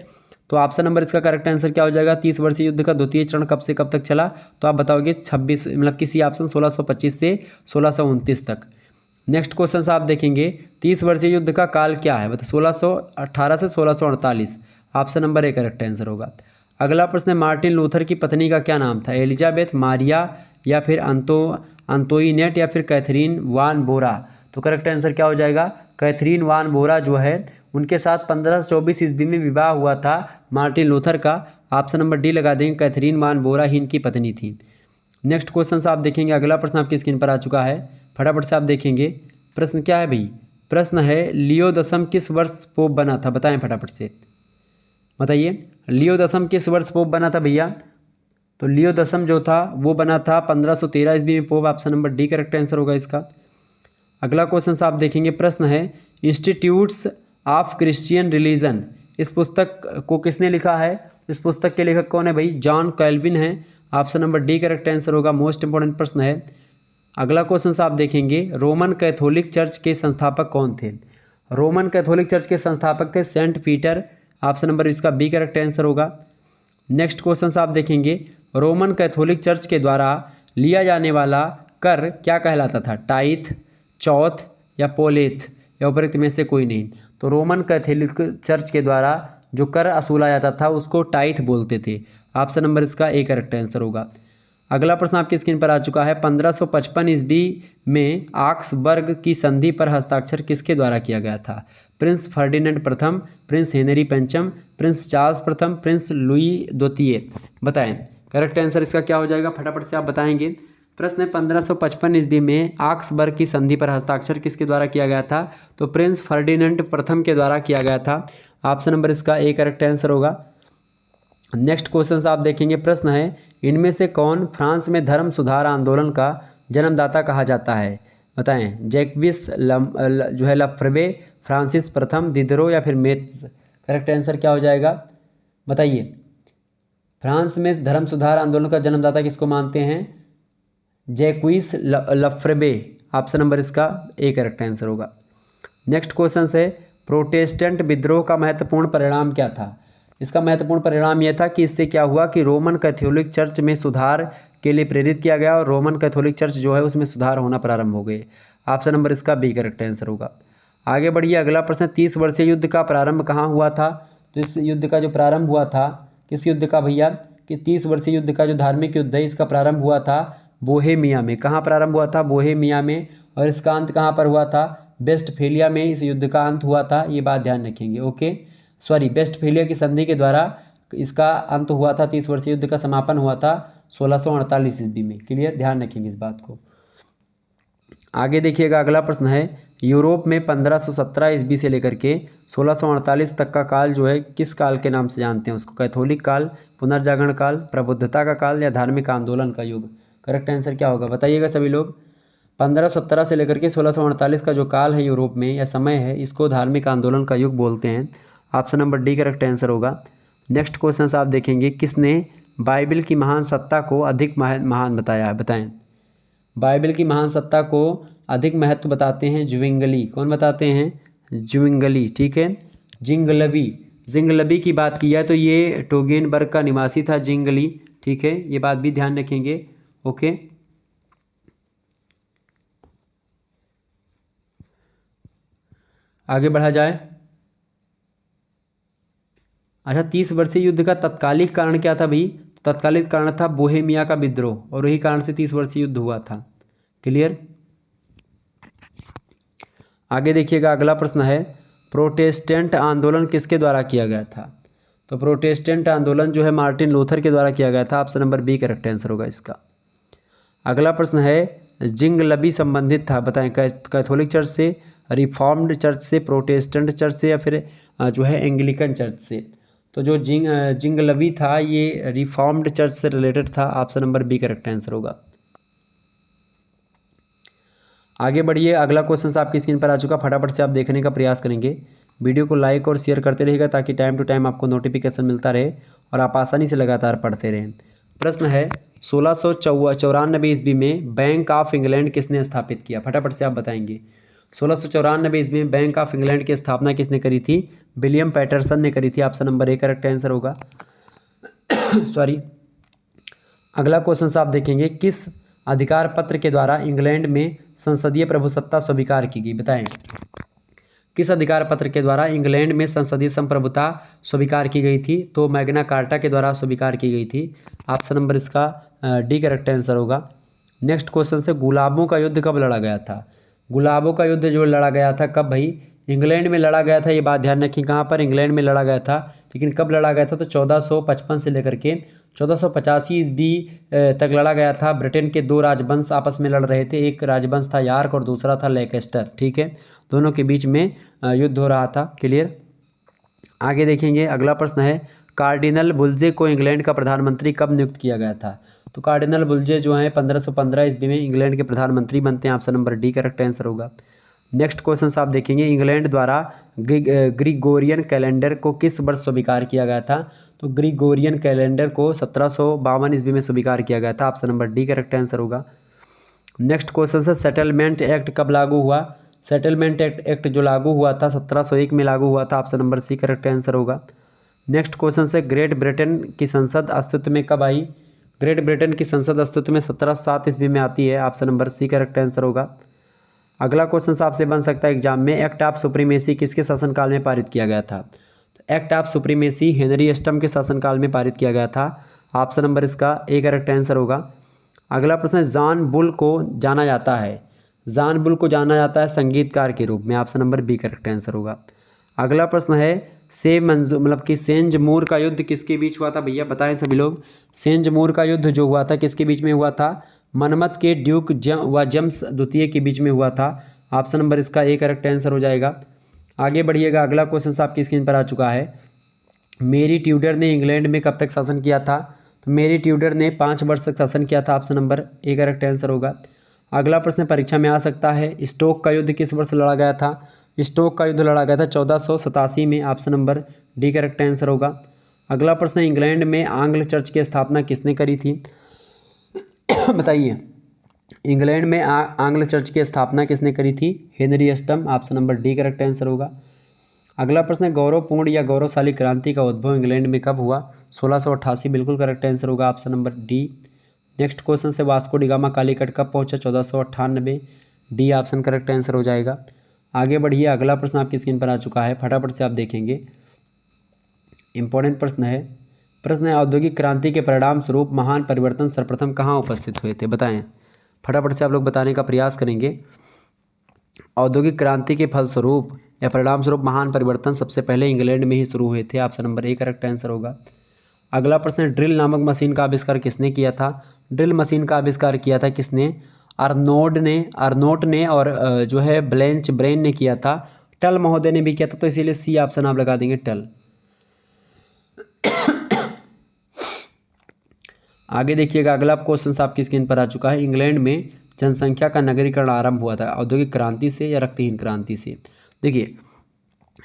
तो ऑप्शन नंबर इसका करेक्ट आंसर क्या हो जाएगा, 30 वर्षीय युद्ध का द्वितीय चरण कब से कब तक चला, तो आप बताओगे 26, मतलब किसी ऑप्शन 1625 से 1629 तक। नेक्स्ट क्वेश्चन आप देखेंगे 30 वर्षीय युद्ध का काल क्या है, मतलब 1618 से 1648, option number A correct answer होगा। अगला प्रश्न है मार्टिन लूथर की पत्नी का क्या नाम था, एलिजाबेथ, मारिया या फिर अंतोइनेट या फिर कैथरीन वान बोरा। तो करेक्ट आंसर क्या हो जाएगा, कैथरीन वान बोरा जो है उनके साथ 1524 ईस्वी में विवाह हुआ था मार्टिन लूथर का। ऑप्शन नंबर डी लगा देंगे, कैथरीन वान बोरा ही इनकी पत्नी थी। नेक्स्ट क्वेश्चन आप देखेंगे, अगला प्रश्न आपकी स्क्रीन पर आ चुका है, फटाफट से आप देखेंगे। प्रश्न क्या है भाई, प्रश्न है लियो 10 किस वर्ष पोप बना था, बताएं फटाफट से बताइए। लियो 10 किस वर्ष पोप बना था भैया, तो लियो 10 जो था वो बना था 1513 ईस्वी में pope. Option number D correct answer होगा इसका। अगला क्वेश्चन आप देखेंगे, प्रश्न है इंस्टीट्यूट्स ऑफ क्रिश्चियन रिलीजन, इस पुस्तक को किसने लिखा है, इस पुस्तक के लेखक कौन है भाई, जॉन कैल्विन है। Option number D correct answer होगा, मोस्ट इंपॉर्टेंट प्रश्न है। अगला क्वेश्चन आप देखेंगे, रोमन कैथोलिक चर्च के संस्थापक कौन थे, रोमन कैथोलिक चर्च के संस्थापक थे सेंट पीटर। ऑप्शन नंबर इसका बी करेक्ट आंसर होगा। नेक्स्ट क्वेश्चन आप देखेंगे, रोमन कैथोलिक चर्च के द्वारा लिया जाने वाला कर क्या कहलाता था? टाइथ, चौथ या पोलेथ या उपरोक्त में से कोई नहीं। तो रोमन कैथोलिक चर्च के द्वारा जो कर असूला जाता था उसको टाइथ बोलते थे। ऑप्शन नंबर इसका ए करेक्ट आंसर होगा। अगला प्रश्न आपकी स्क्रीन पर आ चुका है। 1555 ईस्वी में आक्सबर्ग की संधि पर हस्ताक्षर किसके द्वारा किया गया था? प्रिंस फर्डिनेंड प्रथम, प्रिंस हेनरी पंचम, प्रिंस चार्ल्स प्रथम, प्रिंस लुई द्वितीय। बताएं करेक्ट आंसर इसका क्या हो जाएगा, फटाफट से आप बताएंगे। प्रश्न है 1555 ईस्वी में आक्सबर्ग की संधि पर हस्ताक्षर किसके द्वारा किया गया था? तो प्रिंस फर्डिनेंड प्रथम के द्वारा किया गया था। ऑप्शन नंबर इसका ए करेक्ट आंसर होगा। नेक्स्ट क्वेश्चन आप देखेंगे। प्रश्न है इनमें से कौन फ्रांस में धर्म सुधार आंदोलन का जन्मदाता कहा जाता है? बताएं जैक्विस जो है लफ्रेबे, फ्रांसिस प्रथम, दिदरो या फिर मेत्ज। करेक्ट आंसर क्या हो जाएगा बताइए। फ्रांस में धर्म सुधार आंदोलन का जन्मदाता किसको मानते हैं? जैक्विस लफ्रेबे। ऑप्शन नंबर इसका ए करेक्ट आंसर होगा। नेक्स्ट क्वेश्चन है प्रोटेस्टेंट विद्रोह का महत्वपूर्ण परिणाम क्या था? इसका महत्वपूर्ण परिणाम यह था कि इससे क्या हुआ कि रोमन कैथोलिक चर्च में सुधार के लिए प्रेरित किया गया और रोमन कैथोलिक चर्च जो है उसमें सुधार होना प्रारंभ हो गए। ऑप्शन नंबर इसका बी करेक्ट आंसर होगा। आगे बढ़िए। अगला प्रश्न 30 वर्षीय युद्ध का प्रारंभ कहाँ हुआ था? तो इस युद्ध का जो प्रारंभ हुआ था, किस युद्ध का भैया? कि 30 वर्षीय युद्ध का जो धार्मिक युद्ध है इसका प्रारंभ हुआ था बोहेमिया में। कहाँ प्रारंभ हुआ था? बोहेमिया में। और इसका अंत कहाँ पर हुआ था? वेस्टफेलिया में इस युद्ध का अंत हुआ था, ये बात ध्यान रखेंगे। ओके सॉरी, वेस्टफेलिया की संधि के द्वारा इसका अंत हुआ था। 30 वर्षीय युद्ध का समापन हुआ था 1648 ईस्वी में। क्लियर, ध्यान रखेंगे इस बात को। आगे देखिएगा अगला प्रश्न है यूरोप में 1517 ईस्वी से लेकर के 1648 तक का काल जो है किस काल के नाम से जानते हैं उसको? कैथोलिक काल, पुनर्जागरण काल, प्रबुद्धता का काल या धार्मिक आंदोलन का युग। करेक्ट आंसर क्या होगा बताइएगा सभी लोग। 1517 से लेकर के 1648 का जो काल है यूरोप में या समय है इसको धार्मिक आंदोलन का युग बोलते हैं। Option number D correct answer होगा। नेक्स्ट क्वेश्चन आप देखेंगे किसने बाइबल की महान सत्ता को अधिक महान बताया है? बताएं बाइबल की महान सत्ता को अधिक महत्व बताते हैं ज्विंगली। कौन बताते हैं? ज्विंगली। ठीक है, जिंगलबी की बात की है तो ये टोगेनबर्ग का निवासी था जिंगली। ठीक है, ये बात भी ध्यान रखेंगे। ओके आगे बढ़ा जाए। अच्छा, 30 वर्षीय युद्ध का तत्कालिक कारण क्या था भाई? तत्कालिक कारण था बोहेमिया का विद्रोह और वही कारण से 30 वर्षीय युद्ध हुआ था। क्लियर। आगे देखिएगा अगला प्रश्न है प्रोटेस्टेंट आंदोलन किसके द्वारा किया गया था? तो प्रोटेस्टेंट आंदोलन जो है मार्टिन लूथर के द्वारा किया गया था। Option number B correct answer होगा इसका। अगला प्रश्न है जिंगलबी संबंधित था, बताएं कैथोलिक चर्च से, रिफॉर्म्ड चर्च से, प्रोटेस्टेंट चर्च से या फिर जो है एंग्लिकन चर्च से? तो जो जिंगलबी था ये रिफॉर्म्ड चर्च से रिलेटेड था। Option number B correct answer होगा। आगे बढ़िए। अगला क्वेश्चन आपकी स्क्रीन पर आ चुका, फटाफट से आप देखने का प्रयास करेंगे। वीडियो को लाइक और शेयर करते रहिएगा ताकि टाइम टू टाइम आपको नोटिफिकेशन मिलता रहे और आप आसानी से लगातार पढ़ते रहें। प्रश्न है 1694 ईस्वी में बैंक ऑफ इंग्लैंड किसने स्थापित किया? फटाफट से आप बताएंगे। 1694 ईस्वी में बैंक ऑफ इंग्लैंड की स्थापना किसने करी थी? विलियम पैटरसन ने करी थी। Option number A correct answer होगा। सॉरी। अगला क्वेश्चन आप देखेंगे किस अधिकार पत्र के द्वारा इंग्लैंड में संसदीय प्रभुसत्ता स्वीकार की गई? बताएं किस अधिकार पत्र के द्वारा इंग्लैंड में संसदीय संप्रभुता स्वीकार की गई थी? तो मैग्ना कार्टा के द्वारा स्वीकार की गई थी। ऑप्शन नंबर इसका डी करेक्ट आंसर होगा। नेक्स्ट क्वेश्चन से गुलाबों का युद्ध कब लड़ा गया था? गुलाबों का युद्ध जो लड़ा गया था कब भाई? इंग्लैंड में लड़ा गया था। ये बात ध्यान रखें कहाँ पर? इंग्लैंड में लड़ा गया था। लेकिन कब लड़ा गया था? तो 1455 से लेकर के 1485 ईस्वी तक लड़ा गया था। ब्रिटेन के दो राजवंश आपस में लड़ रहे थे। एक राजवंश था यार्क और दूसरा था लैंकेस्टर। ठीक है, दोनों के बीच में युद्ध हो रहा था। क्लियर। आगे देखेंगे अगला प्रश्न है कार्डिनल वुल्जे को इंग्लैंड का प्रधानमंत्री कब नियुक्त किया गया था? तो कार्डिनल वुल्जे जो हैं 1515 ईस्वी में इंग्लैंड के प्रधानमंत्री बनते हैं। Option number D correct answer होगा। नेक्स्ट क्वेश्चन आप देखेंगे इंग्लैंड द्वारा ग्रिगोरियन कैलेंडर को किस वर्ष स्वीकार किया गया था? तो ग्रिगोरियन कैलेंडर को 1752 ईस्वी में स्वीकार किया गया था। Option number D correct answer होगा। नेक्स्ट क्वेश्चन है सेटलमेंट एक्ट कब लागू हुआ? सेटलमेंट एक्ट जो लागू हुआ था 1701 में लागू हुआ था। Option number C correct answer होगा। नेक्स्ट क्वेश्चन है ग्रेट ब्रिटेन की संसद अस्तित्व में कब आई? ग्रेट ब्रिटेन की संसद अस्तित्व में 1707 ईस्वी में आती है। Option number C correct answer होगा। अगला क्वेश्चन आपसे बन सकता है एग्जाम में, एक्ट ऑफ सुप्रीमेसी किसके शासनकाल में पारित किया गया था? तो एक्ट ऑफ सुप्रीमेसी हेनरी अस्टम के शासनकाल में पारित किया गया था। ऑप्शन नंबर इसका ए करेक्ट आंसर होगा। अगला प्रश्न है, जॉन बुल को जाना जाता है, जॉन बुल को जाना जाता है संगीतकार के रूप में। Option number B correct answer होगा। अगला प्रश्न है, सेंज मूर का युद्ध किसके बीच हुआ था भैया, बताएं सभी लोग। सेंज मूर का युद्ध जो हुआ था किसके बीच में हुआ था? मनमथ के ड्यूक जेम्स द्वितीय के बीच में हुआ था। ऑप्शन नंबर इसका ए करेक्ट आंसर हो जाएगा। आगे बढ़िएगा, अगला क्वेश्चन आपकी स्क्रीन पर आ चुका है। मेरी ट्यूडर ने इंग्लैंड में कब तक शासन किया था? तो मेरी ट्यूडर ने 5 वर्ष तक शासन किया था। Option number A correct answer होगा। अगला प्रश्न परीक्षा में आ सकता है, स्टोक का युद्ध किस वर्ष लड़ा गया था? स्टोक का युद्ध लड़ा गया था 1487 में। Option number D correct answer होगा। अगला प्रश्न, इंग्लैंड में आंग्ल चर्च की स्थापना किसने करी थी? बताइए, इंग्लैंड में आंग्ल चर्च की स्थापना किसने करी थी? हेनरी अस्टम। Option number D correct answer होगा। अगला प्रश्न है, गौरवपूर्ण या गौरवशाली क्रांति का उद्भव इंग्लैंड में कब हुआ? 1688, बिल्कुल करेक्ट आंसर होगा। Option number D. Next question से, वास्को डिगामा कालीकट कब पहुंचा? 1498, डी ऑप्शन करेक्ट आंसर हो जाएगा। आगे बढ़िए, अगला प्रश्न आपकी स्क्रीन पर आ चुका है, फटाफट से आप देखेंगे, इंपॉर्टेंट प्रश्न है। प्रश्न है, औद्योगिक क्रांति के परिणाम स्वरूप महान परिवर्तन सर्वप्रथम कहाँ उपस्थित हुए थे? बताएं, फटाफट से आप लोग बताने का प्रयास करेंगे। औद्योगिक क्रांति के फलस्वरूप या परिणाम स्वरूप महान परिवर्तन सबसे पहले इंग्लैंड में ही शुरू हुए थे। Option number A correct answer होगा। अगला प्रश्न, ड्रिल नामक मशीन का आविष्कार किसने किया था? ड्रिल मशीन का आविष्कार किया था किसने? अर्नोट ने और जो है ब्लेंच ब्रेन ने किया था। टल महोदय ने भी किया था, तो इसीलिए सी ऑप्शन आप लगा देंगे, टल। आगे देखिएगा, अगला क्वेश्चन आपकी स्क्रीन पर आ चुका है। इंग्लैंड में जनसंख्या का नगरीकरण आरंभ हुआ था औद्योगिक क्रांति से या रक्तहीन क्रांति से? देखिए,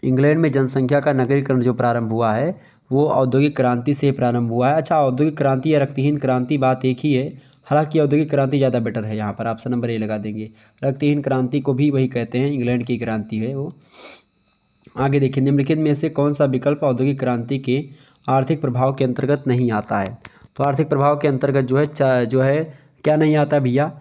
इंग्लैंड में जनसंख्या का नगरीकरण जो प्रारंभ हुआ है वो औद्योगिक क्रांति से प्रारंभ हुआ है। अच्छा, औद्योगिक क्रांति या रक्तहीन क्रांति, बात एक ही है, हालांकि औद्योगिक क्रांति ज़्यादा बेटर है। यहाँ पर ऑप्शन नंबर ए लगा देंगे। रक्तहीन क्रांति को भी वही कहते हैं, इंग्लैंड की क्रांति है वो। आगे देखिए, निम्नलिखित में से कौन सा विकल्प औद्योगिक क्रांति के आर्थिक प्रभाव के अंतर्गत नहीं आता है? तो आर्थिक प्रभाव के अंतर्गत जो है क्या नहीं आता भैया?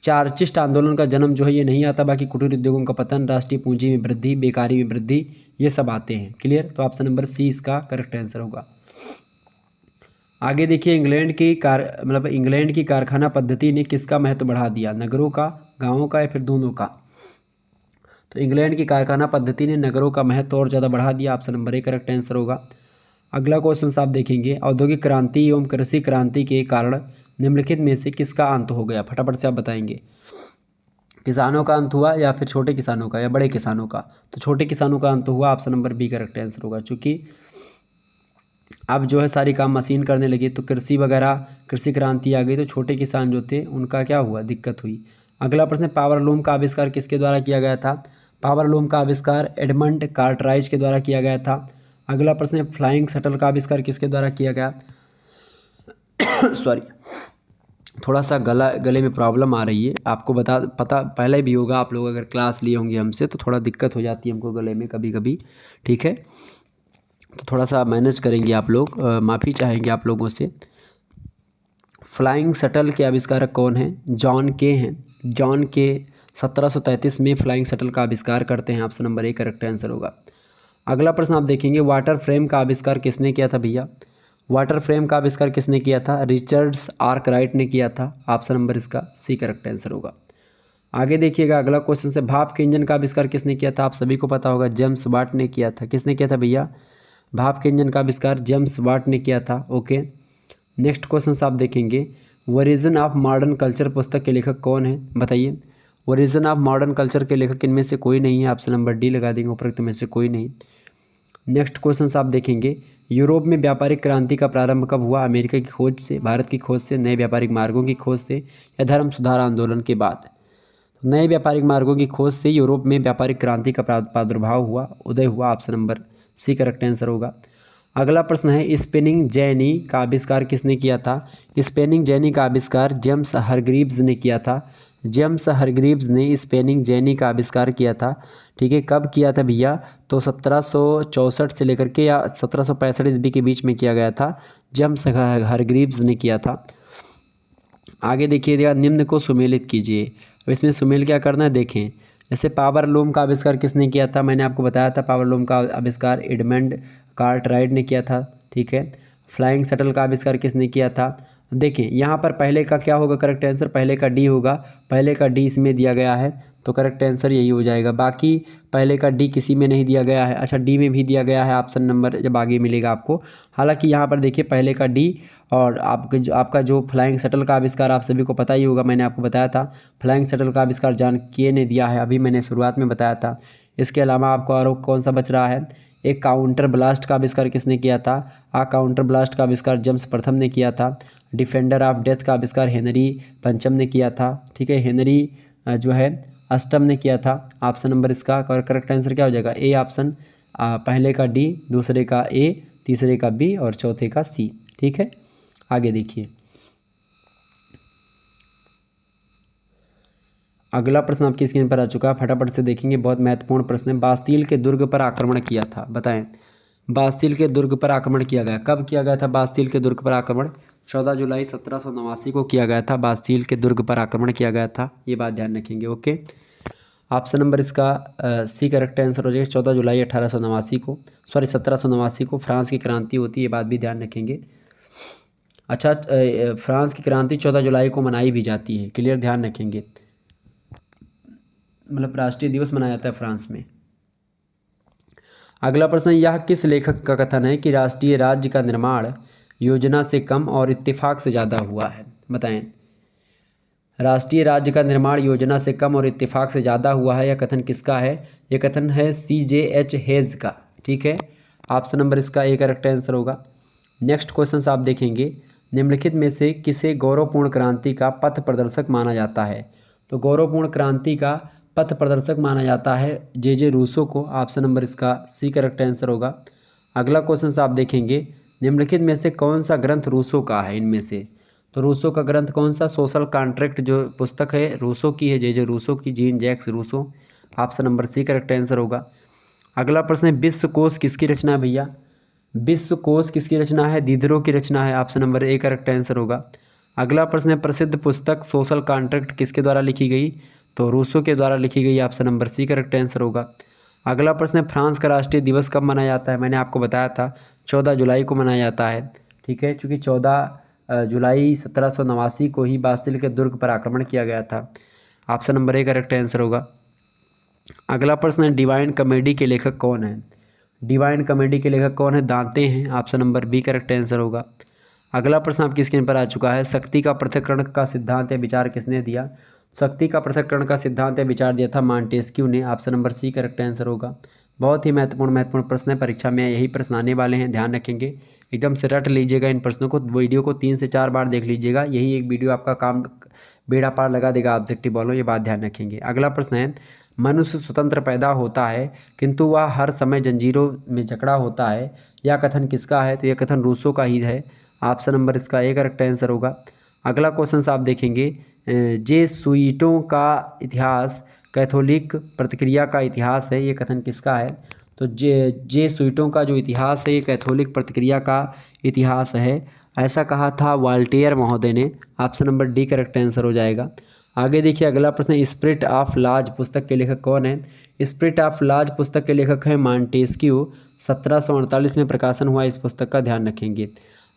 चार्चिस्ट आंदोलन का जन्म जो है ये नहीं आता। बाकी कुटीर उद्योगों का पतन, राष्ट्रीय पूंजी में वृद्धि, बेकारी में वृद्धि, ये सब आते हैं। क्लियर? तो ऑप्शन नंबर सी इसका करेक्ट आंसर होगा। आगे देखिए, इंग्लैंड की कारखाना पद्धति ने किसका महत्व बढ़ा दिया? नगरों का, गाँवों का, या फिर दोनों का? तो इंग्लैंड की कारखाना पद्धति ने नगरों का महत्व और ज़्यादा बढ़ा दिया। Option number A correct answer होगा। अगला क्वेश्चन आप देखेंगे, औद्योगिक क्रांति एवं कृषि क्रांति के कारण निम्नलिखित में से किसका अंत हो गया? फटाफट से आप बताएंगे। किसानों का अंत हुआ या फिर छोटे किसानों का या बड़े किसानों का? तो छोटे किसानों का अंत हुआ। Option number B correct answer होगा। चूँकि अब जो है सारी काम मशीन करने लगी तो कृषि वगैरह, कृषि क्रांति आ गई, तो छोटे किसान जो थे उनका क्या हुआ? दिक्कत हुई। अगला प्रश्न, पावर लूम का आविष्कार किसके द्वारा किया गया था? पावर लूम का आविष्कार एडमंड कार्टराइज के द्वारा किया गया था। अगला प्रश्न, फ्लाइंग शटल का आविष्कार किसके द्वारा किया गया? सॉरी, थोड़ा सा गले में प्रॉब्लम आ रही है, आपको पता पहले भी होगा, आप लोग अगर क्लास लिए होंगे हमसे तो थोड़ा दिक्कत हो जाती है हमको गले में कभी कभी, ठीक है? तो थोड़ा सा मैनेज करेंगे आप लोग, माफ़ी चाहेंगे आप लोगों से। फ्लाइंग शटल के आविष्कारक कौन हैं? जॉन के हैं। जॉन के 1733 में फ्लाइंग शटल का आविष्कार करते हैं। Option number A correct answer होगा। अगला प्रश्न आप देखेंगे, वाटर फ्रेम का आविष्कार किसने किया था भैया? वाटर फ्रेम का आविष्कार किसने किया था? रिचर्ड्स आर्कराइट ने किया था। ऑप्शन नंबर इसका सी करेक्ट आंसर होगा। आगे देखिएगा, अगला क्वेश्चन से, भाप के इंजन का आविष्कार किसने किया था? आप सभी को पता होगा, जेम्स वाट ने किया था। किसने किया था भैया? भाप के इंजन का आविष्कार जेम्स वाट ने किया था। ओके, नेक्स्ट क्वेश्चन आप देखेंगे, ओरिजिन ऑफ मॉडर्न कल्चर पुस्तक के लेखक कौन है? बताइए। ओरिजिन ऑफ मॉडर्न कल्चर के लेखक इनमें से कोई नहीं है। ऑप्शन नंबर डी लगा देंगे, उपरोक्त में से कोई नहीं। नेक्स्ट क्वेश्चन आप देखेंगे, यूरोप में व्यापारिक क्रांति का प्रारंभ कब हुआ? अमेरिका की खोज से, भारत की खोज से, नए व्यापारिक मार्गों की खोज से, या धर्म सुधार आंदोलन के बाद? नए व्यापारिक मार्गों की खोज से यूरोप में व्यापारिक क्रांति का प्रादुर्भाव हुआ, उदय हुआ। Option number C correct answer होगा। अगला प्रश्न है, स्पिनिंग जेनी का आविष्कार किसने किया था? स्पिनिंग जेनी का आविष्कार जेम्स हारग्रीव्स ने किया था। जेम्स हरग्रीव्स ने स्पेनिंग जेनी का आविष्कार किया था। ठीक है, कब किया था भैया? तो 1764 से लेकर के या 1765 ईस्वी के बीच में किया गया था। जेम्स हरग्रीव्स ने किया था। आगे देखिएगा, निम्न को सुमेलित कीजिए। अब इसमें सुमेल क्या करना है देखें। जैसे पावर लूम का आविष्कार किसने किया था? मैंने आपको बताया था पावर लूम का आविष्कार एडमंड कार्टराइट ने किया था। ठीक है, फ्लाइंग शटल का आविष्कार किसने किया था? देखें यहाँ पर पहले का क्या होगा करेक्ट आंसर? पहले का डी होगा। पहले का डी इसमें दिया गया है तो करेक्ट आंसर यही हो जाएगा। बाकी पहले का डी किसी में नहीं दिया गया है। अच्छा, डी में भी दिया गया है, ऑप्शन नंबर जब आगे मिलेगा आपको। हालांकि यहाँ पर देखिए पहले का डी और आपका जो फ्लाइंग शटल का आविष्कार आप सभी को पता ही होगा, मैंने आपको बताया था फ्लाइंग शटल का आविष्कार जॉन के ने दिया है, अभी मैंने शुरुआत में बताया था। इसके अलावा आपको और कौन सा बच रहा है? एक काउंटर ब्लास्ट का आविष्कार किसने किया था? काउंटर ब्लास्ट का आविष्कार जेम्स प्रथम ने किया था। डिफेंडर ऑफ डेथ का आविष्कार हेनरी पंचम ने किया था। ठीक है, हेनरी जो है अष्टम ने किया था। ऑप्शन नंबर इसका करेक्ट आंसर क्या हो जाएगा? A option. पहले का डी, दूसरे का ए, तीसरे का बी और चौथे का सी। ठीक है, आगे देखिए। अगला प्रश्न आपकी स्क्रीन पर आ चुका है, फटाफट से देखेंगे, बहुत महत्वपूर्ण प्रश्न है। बास्तील के दुर्ग पर आक्रमण किया था, बताएं। बास्तील के दुर्ग पर आक्रमण किया गया, कब किया गया था बास्तील के दुर्ग पर आक्रमण? 14 जुलाई 1789 को किया गया था। बास्तील के दुर्ग पर आक्रमण किया गया था, ये बात ध्यान रखेंगे। ओके, ऑप्शन नंबर इसका सी करेक्ट आंसर हो जाएगा। 14 जुलाई 1889 को, सॉरी 1789 को फ्रांस की क्रांति होती है, ये बात भी ध्यान रखेंगे। अच्छा, फ्रांस की क्रांति 14 जुलाई को मनाई भी जाती है, क्लियर, ध्यान रखेंगे। मतलब राष्ट्रीय दिवस मनाया जाता है फ्रांस में। अगला प्रश्न, यह किस लेखक का कथन है कि राष्ट्रीय राज्य का निर्माण योजना से कम और इत्तेफाक से ज़्यादा हुआ है? बताएं। राष्ट्रीय राज्य का निर्माण योजना से कम और इत्तेफाक से ज़्यादा हुआ है, यह कथन किसका है? यह कथन है CJH हेज का। ठीक है, ऑप्शन नंबर इसका ए करेक्ट आंसर होगा। नेक्स्ट क्वेश्चन आप देखेंगे, निम्नलिखित में से किसे गौरवपूर्ण क्रांति का पथ प्रदर्शक माना जाता है? तो गौरवपूर्ण क्रांति का पथ प्रदर्शक माना जाता है जे रूसो को। ऑप्शन नंबर इसका सी करेक्ट आंसर होगा। अगला क्वेश्चन आप देखेंगे, निम्नलिखित में से कौन सा ग्रंथ रूसो का है? इनमें से तो रूसो का ग्रंथ कौन सा? सोशल कॉन्ट्रैक्ट जो पुस्तक है रूसो की है, जे रूसो की, Jean Jacques Rousseau. Option number C correct answer होगा। अगला प्रश्न है, विश्व कोश किसकी रचना है भैया? विश्व कोश किसकी रचना है? दिदरो की रचना है। Option number A correct answer होगा। अगला प्रश्न है, प्रसिद्ध पुस्तक सोशल कॉन्ट्रैक्ट किसके द्वारा लिखी गई? तो रूसो के द्वारा लिखी गई। Option number C correct answer होगा। अगला प्रश्न है, फ्रांस का राष्ट्रीय दिवस कब मनाया जाता है? मैंने आपको बताया था 14 जुलाई को मनाया जाता है। ठीक है, क्योंकि 14 जुलाई 1789 को ही बास्तिल के दुर्ग पर आक्रमण किया गया था। Option number A correct answer होगा। अगला प्रश्न है, डिवाइन कॉमेडी के लेखक कौन है? डिवाइन कॉमेडी के लेखक कौन है? दांते हैं। Option number B correct answer होगा। अगला प्रश्न आपकी स्क्रीन पर आ चुका है, शक्ति का पृथक्करण का सिद्धांत या विचार किसने दिया? शक्ति का पृथक्करण का सिद्धांत या विचार दिया था मॉन्टेस्क्यू ने। Option number C correct answer होगा। बहुत ही महत्वपूर्ण प्रश्न है, परीक्षा में यही प्रश्न आने वाले हैं, ध्यान रखेंगे, एकदम से रट लीजिएगा इन प्रश्नों को। वीडियो को 3 से 4 बार देख लीजिएगा, यही एक वीडियो आपका काम बेड़ा पार लगा देगा ऑब्जेक्टिव वालों, ये बात ध्यान रखेंगे। अगला प्रश्न है, मनुष्य स्वतंत्र पैदा होता है किंतु वह हर समय जंजीरों में जकड़ा होता है, यह कथन किसका है? तो यह कथन रूसो का ही है। ऑप्शन नंबर इसका ए करेक्ट आंसर होगा। अगला क्वेश्चन आप देखेंगे, जेसुइटों का इतिहास कैथोलिक प्रतिक्रिया का इतिहास है, ये कथन किसका है? तो जेसुइटों का जो इतिहास है ये कैथोलिक प्रतिक्रिया का इतिहास है, ऐसा कहा था वाल्टेयर महोदय ने। Option number D correct answer हो जाएगा। आगे देखिए, अगला प्रश्न, स्पिरिट ऑफ लाज पुस्तक के लेखक कौन है? स्पिरिट ऑफ लाज पुस्तक के लेखक हैं मॉन्टेस्क्यू। 1748 में प्रकाशन हुआ इस पुस्तक का, ध्यान रखेंगे।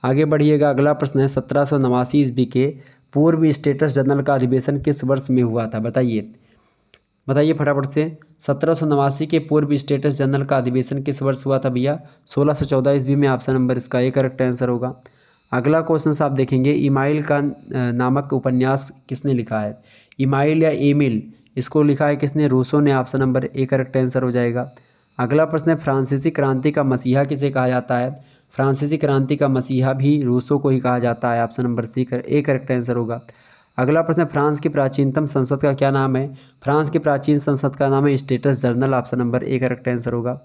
आगे बढ़िएगा, अगला प्रश्न है, 1789 ईस्वी के पूर्व स्टेट्स जनरल का अधिवेशन किस वर्ष में हुआ था? बताइए फटाफट से। 1789 के पूर्व स्टेट्स जनरल का अधिवेशन किस वर्ष हुआ था भैया? 1614 ईस्वी में। ऑप्शन नंबर इसका ए करेक्ट आंसर होगा। अगला क्वेश्चन आप देखेंगे, इमाइल का नामक उपन्यास किसने लिखा है? इमाइल या एमिल, इसको लिखा है किसने? रूसो ने। Option number A correct answer हो जाएगा। अगला प्रश्न है, फ्रांसीसी क्रांति का मसीहा किसे कहा जाता है? फ्रांसीसी क्रांति का मसीहा भी रूसो को ही कहा जाता है। Option number C A correct answer होगा। अगला प्रश्न, फ्रांस की प्राचीनतम संसद का क्या नाम है? फ्रांस की प्राचीन संसद का नाम है states general. Option number A correct answer होगा।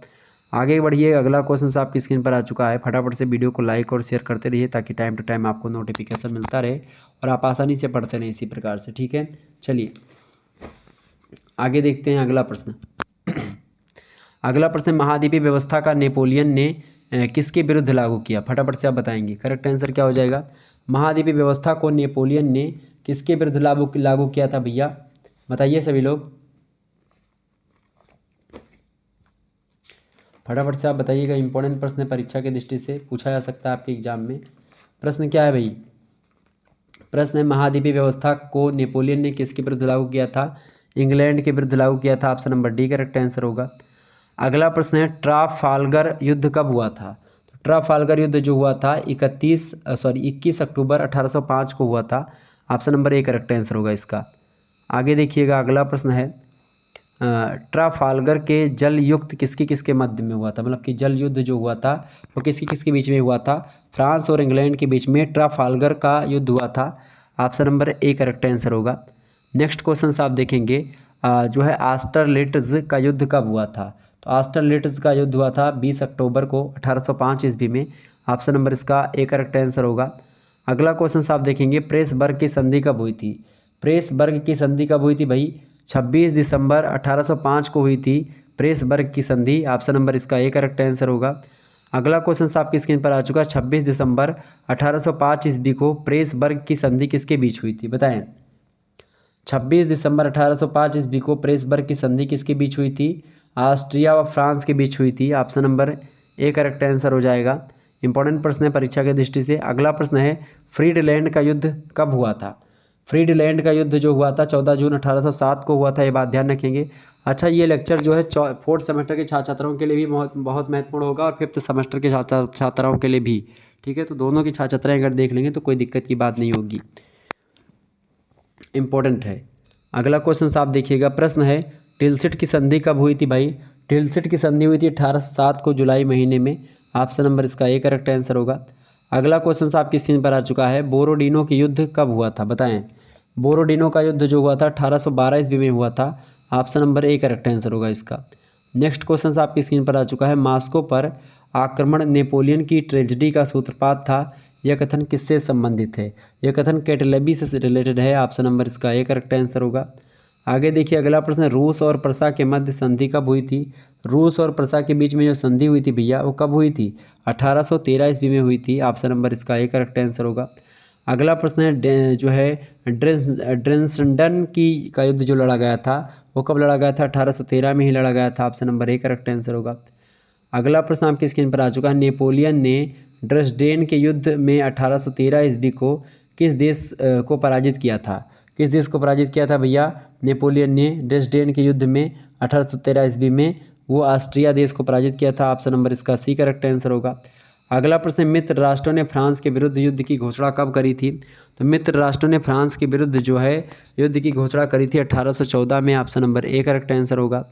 आगे बढ़िए, अगला क्वेश्चन आपकी स्क्रीन पर आ चुका है। फटाफट से वीडियो को लाइक और शेयर करते रहिए ताकि टाइम टू टाइम आपको नोटिफिकेशन मिलता रहे और आप आसानी से पढ़ते रहें इसी प्रकार से, ठीक है। चलिए आगे देखते हैं अगला प्रश्न। अगला प्रश्न, महाद्वीपीय व्यवस्था का नेपोलियन ने किसके विरुद्ध लागू किया? फटाफट से आप बताएंगे। करेक्ट आंसर क्या हो जाएगा? महाद्वीपीय व्यवस्था को नेपोलियन ने किसके विरुद्ध लागू किया था भैया? बताइए सभी लोग, फटाफट से आप बताइएगा। इंपॉर्टेंट प्रश्न है, परीक्षा की दृष्टि से पूछा जा सकता है आपके एग्जाम में। प्रश्न क्या है भाई? प्रश्न है, महाद्वीपीय व्यवस्था को नेपोलियन ने किसके विरुद्ध लागू किया था? इंग्लैंड के विरुद्ध लागू किया था। Option number D correct answer होगा। अगला प्रश्न है, ट्राफाल्गर युद्ध कब हुआ था? तो ट्राफाल्गर युद्ध जो हुआ था 21 अक्टूबर 1805 को हुआ था। Option number A correct answer होगा इसका। आगे देखिएगा, अगला प्रश्न है, ट्राफाल्गर के जल युद्ध किसके किसके मध्य में हुआ था? मतलब कि जल युद्ध जो हुआ था वो किसके किसके बीच में हुआ था? फ्रांस और इंग्लैंड के बीच में ट्राफाल्गर का युद्ध हुआ था। Option number A correct answer होगा। नेक्स्ट क्वेश्चन आप देखेंगे, जो है आस्टरलिट्ज का युद्ध कब हुआ था? तो आस्टरलिट्ज का युद्ध हुआ था 20 अक्टूबर को 1805 ईस्वी में। ऑप्शन नंबर इसका ए करेक्ट आंसर होगा। अगला क्वेश्चन आप देखेंगे, प्रेसबर्ग की संधि कब हुई थी? प्रेसबर्ग की संधि कब हुई थी भाई? 26 दिसंबर 1805 को हुई थी प्रेसबर्ग की संधि। ऑप्शन नंबर इसका ए करेक्ट आंसर होगा। अगला क्वेश्चन आपकी स्क्रीन पर आ चुका है, 26 दिसंबर 1805 ईस्वी को प्रेसबर्ग की संधि किसके बीच हुई थी? बताएं। 26 दिसंबर 1805 ईस्वी को प्रेसबर्ग की संधि किसके बीच हुई थी? ऑस्ट्रिया व फ्रांस के बीच हुई थी। Option number A correct answer हो जाएगा। इंपॉर्टेंट प्रश्न है परीक्षा की दृष्टि से। अगला प्रश्न है, फ्रीडलैंड का युद्ध कब हुआ था? फ्रीडलैंड का युद्ध जो हुआ था 14 जून 1807 को हुआ था, ये बात ध्यान रखेंगे। अच्छा, ये लेक्चर जो है 4th सेमेस्टर के छात्र छात्राओं के लिए भी बहुत बहुत महत्वपूर्ण होगा और 5th सेमेस्टर के छात्र छात्राओं के लिए भी, ठीक है। तो दोनों की छात्र छात्राएं अगर देख लेंगे तो कोई दिक्कत की बात नहीं होगी, इम्पोर्टेंट है। अगला क्वेश्चन आप देखिएगा, प्रश्न है, टिलसिट की संधि कब हुई थी भाई? टिलसिट की संधि हुई थी 1807 को जुलाई महीने में। ऑप्शन नंबर इसका ए करेक्ट आंसर होगा। अगला क्वेश्चन आपकी स्क्रीन पर आ चुका है, बोरोडिनो की युद्ध कब हुआ था? बताएं। बोरोडिनो का युद्ध जो हुआ था 1812 ईस्वी में हुआ था। Option number A correct answer होगा इसका। नेक्स्ट क्वेश्चन आपकी स्क्रीन पर आ चुका है, मास्को पर आक्रमण नेपोलियन की ट्रेजेडी का सूत्रपात था। यह कथन किससे संबंधित है? यह कथन कैटलबी से रिलेटेड है। ऑप्शन नंबर इसका ए करेक्ट आंसर होगा। आगे देखिए, अगला प्रश्न, रूस और प्रसा के मध्य संधि कब हुई थी? रूस और प्रसा के बीच में जो संधि हुई थी भैया वो कब हुई थी? 1813 ईस्वी में हुई थी। ऑप्शन नंबर इसका ए करेक्ट आंसर होगा। अगला प्रश्न है, जो है ड्रेसडन की का युद्ध जो लड़ा गया था वो कब लड़ा गया था? 1813 में ही लड़ा गया था। Option number A correct answer होगा। अगला प्रश्न आपकी स्क्रीन पर आ चुका है, नेपोलियन ने ड्रेसडेन के युद्ध में 1813 ईस्वी को किस देश को पराजित किया था? किस देश को पराजित किया था भैया? नेपोलियन ने ड्रेसडेन के युद्ध में 1813 ईस्वी में वो ऑस्ट्रिया देश को पराजित किया था। ऑप्शन नंबर इसका सी करेक्ट आंसर होगा। अगला प्रश्न, मित्र राष्ट्रों ने फ्रांस के विरुद्ध युद्ध की घोषणा कब करी थी? तो मित्र राष्ट्रों ने फ्रांस के विरुद्ध जो है युद्ध की घोषणा करी थी 1814 में। Option number A correct answer होगा।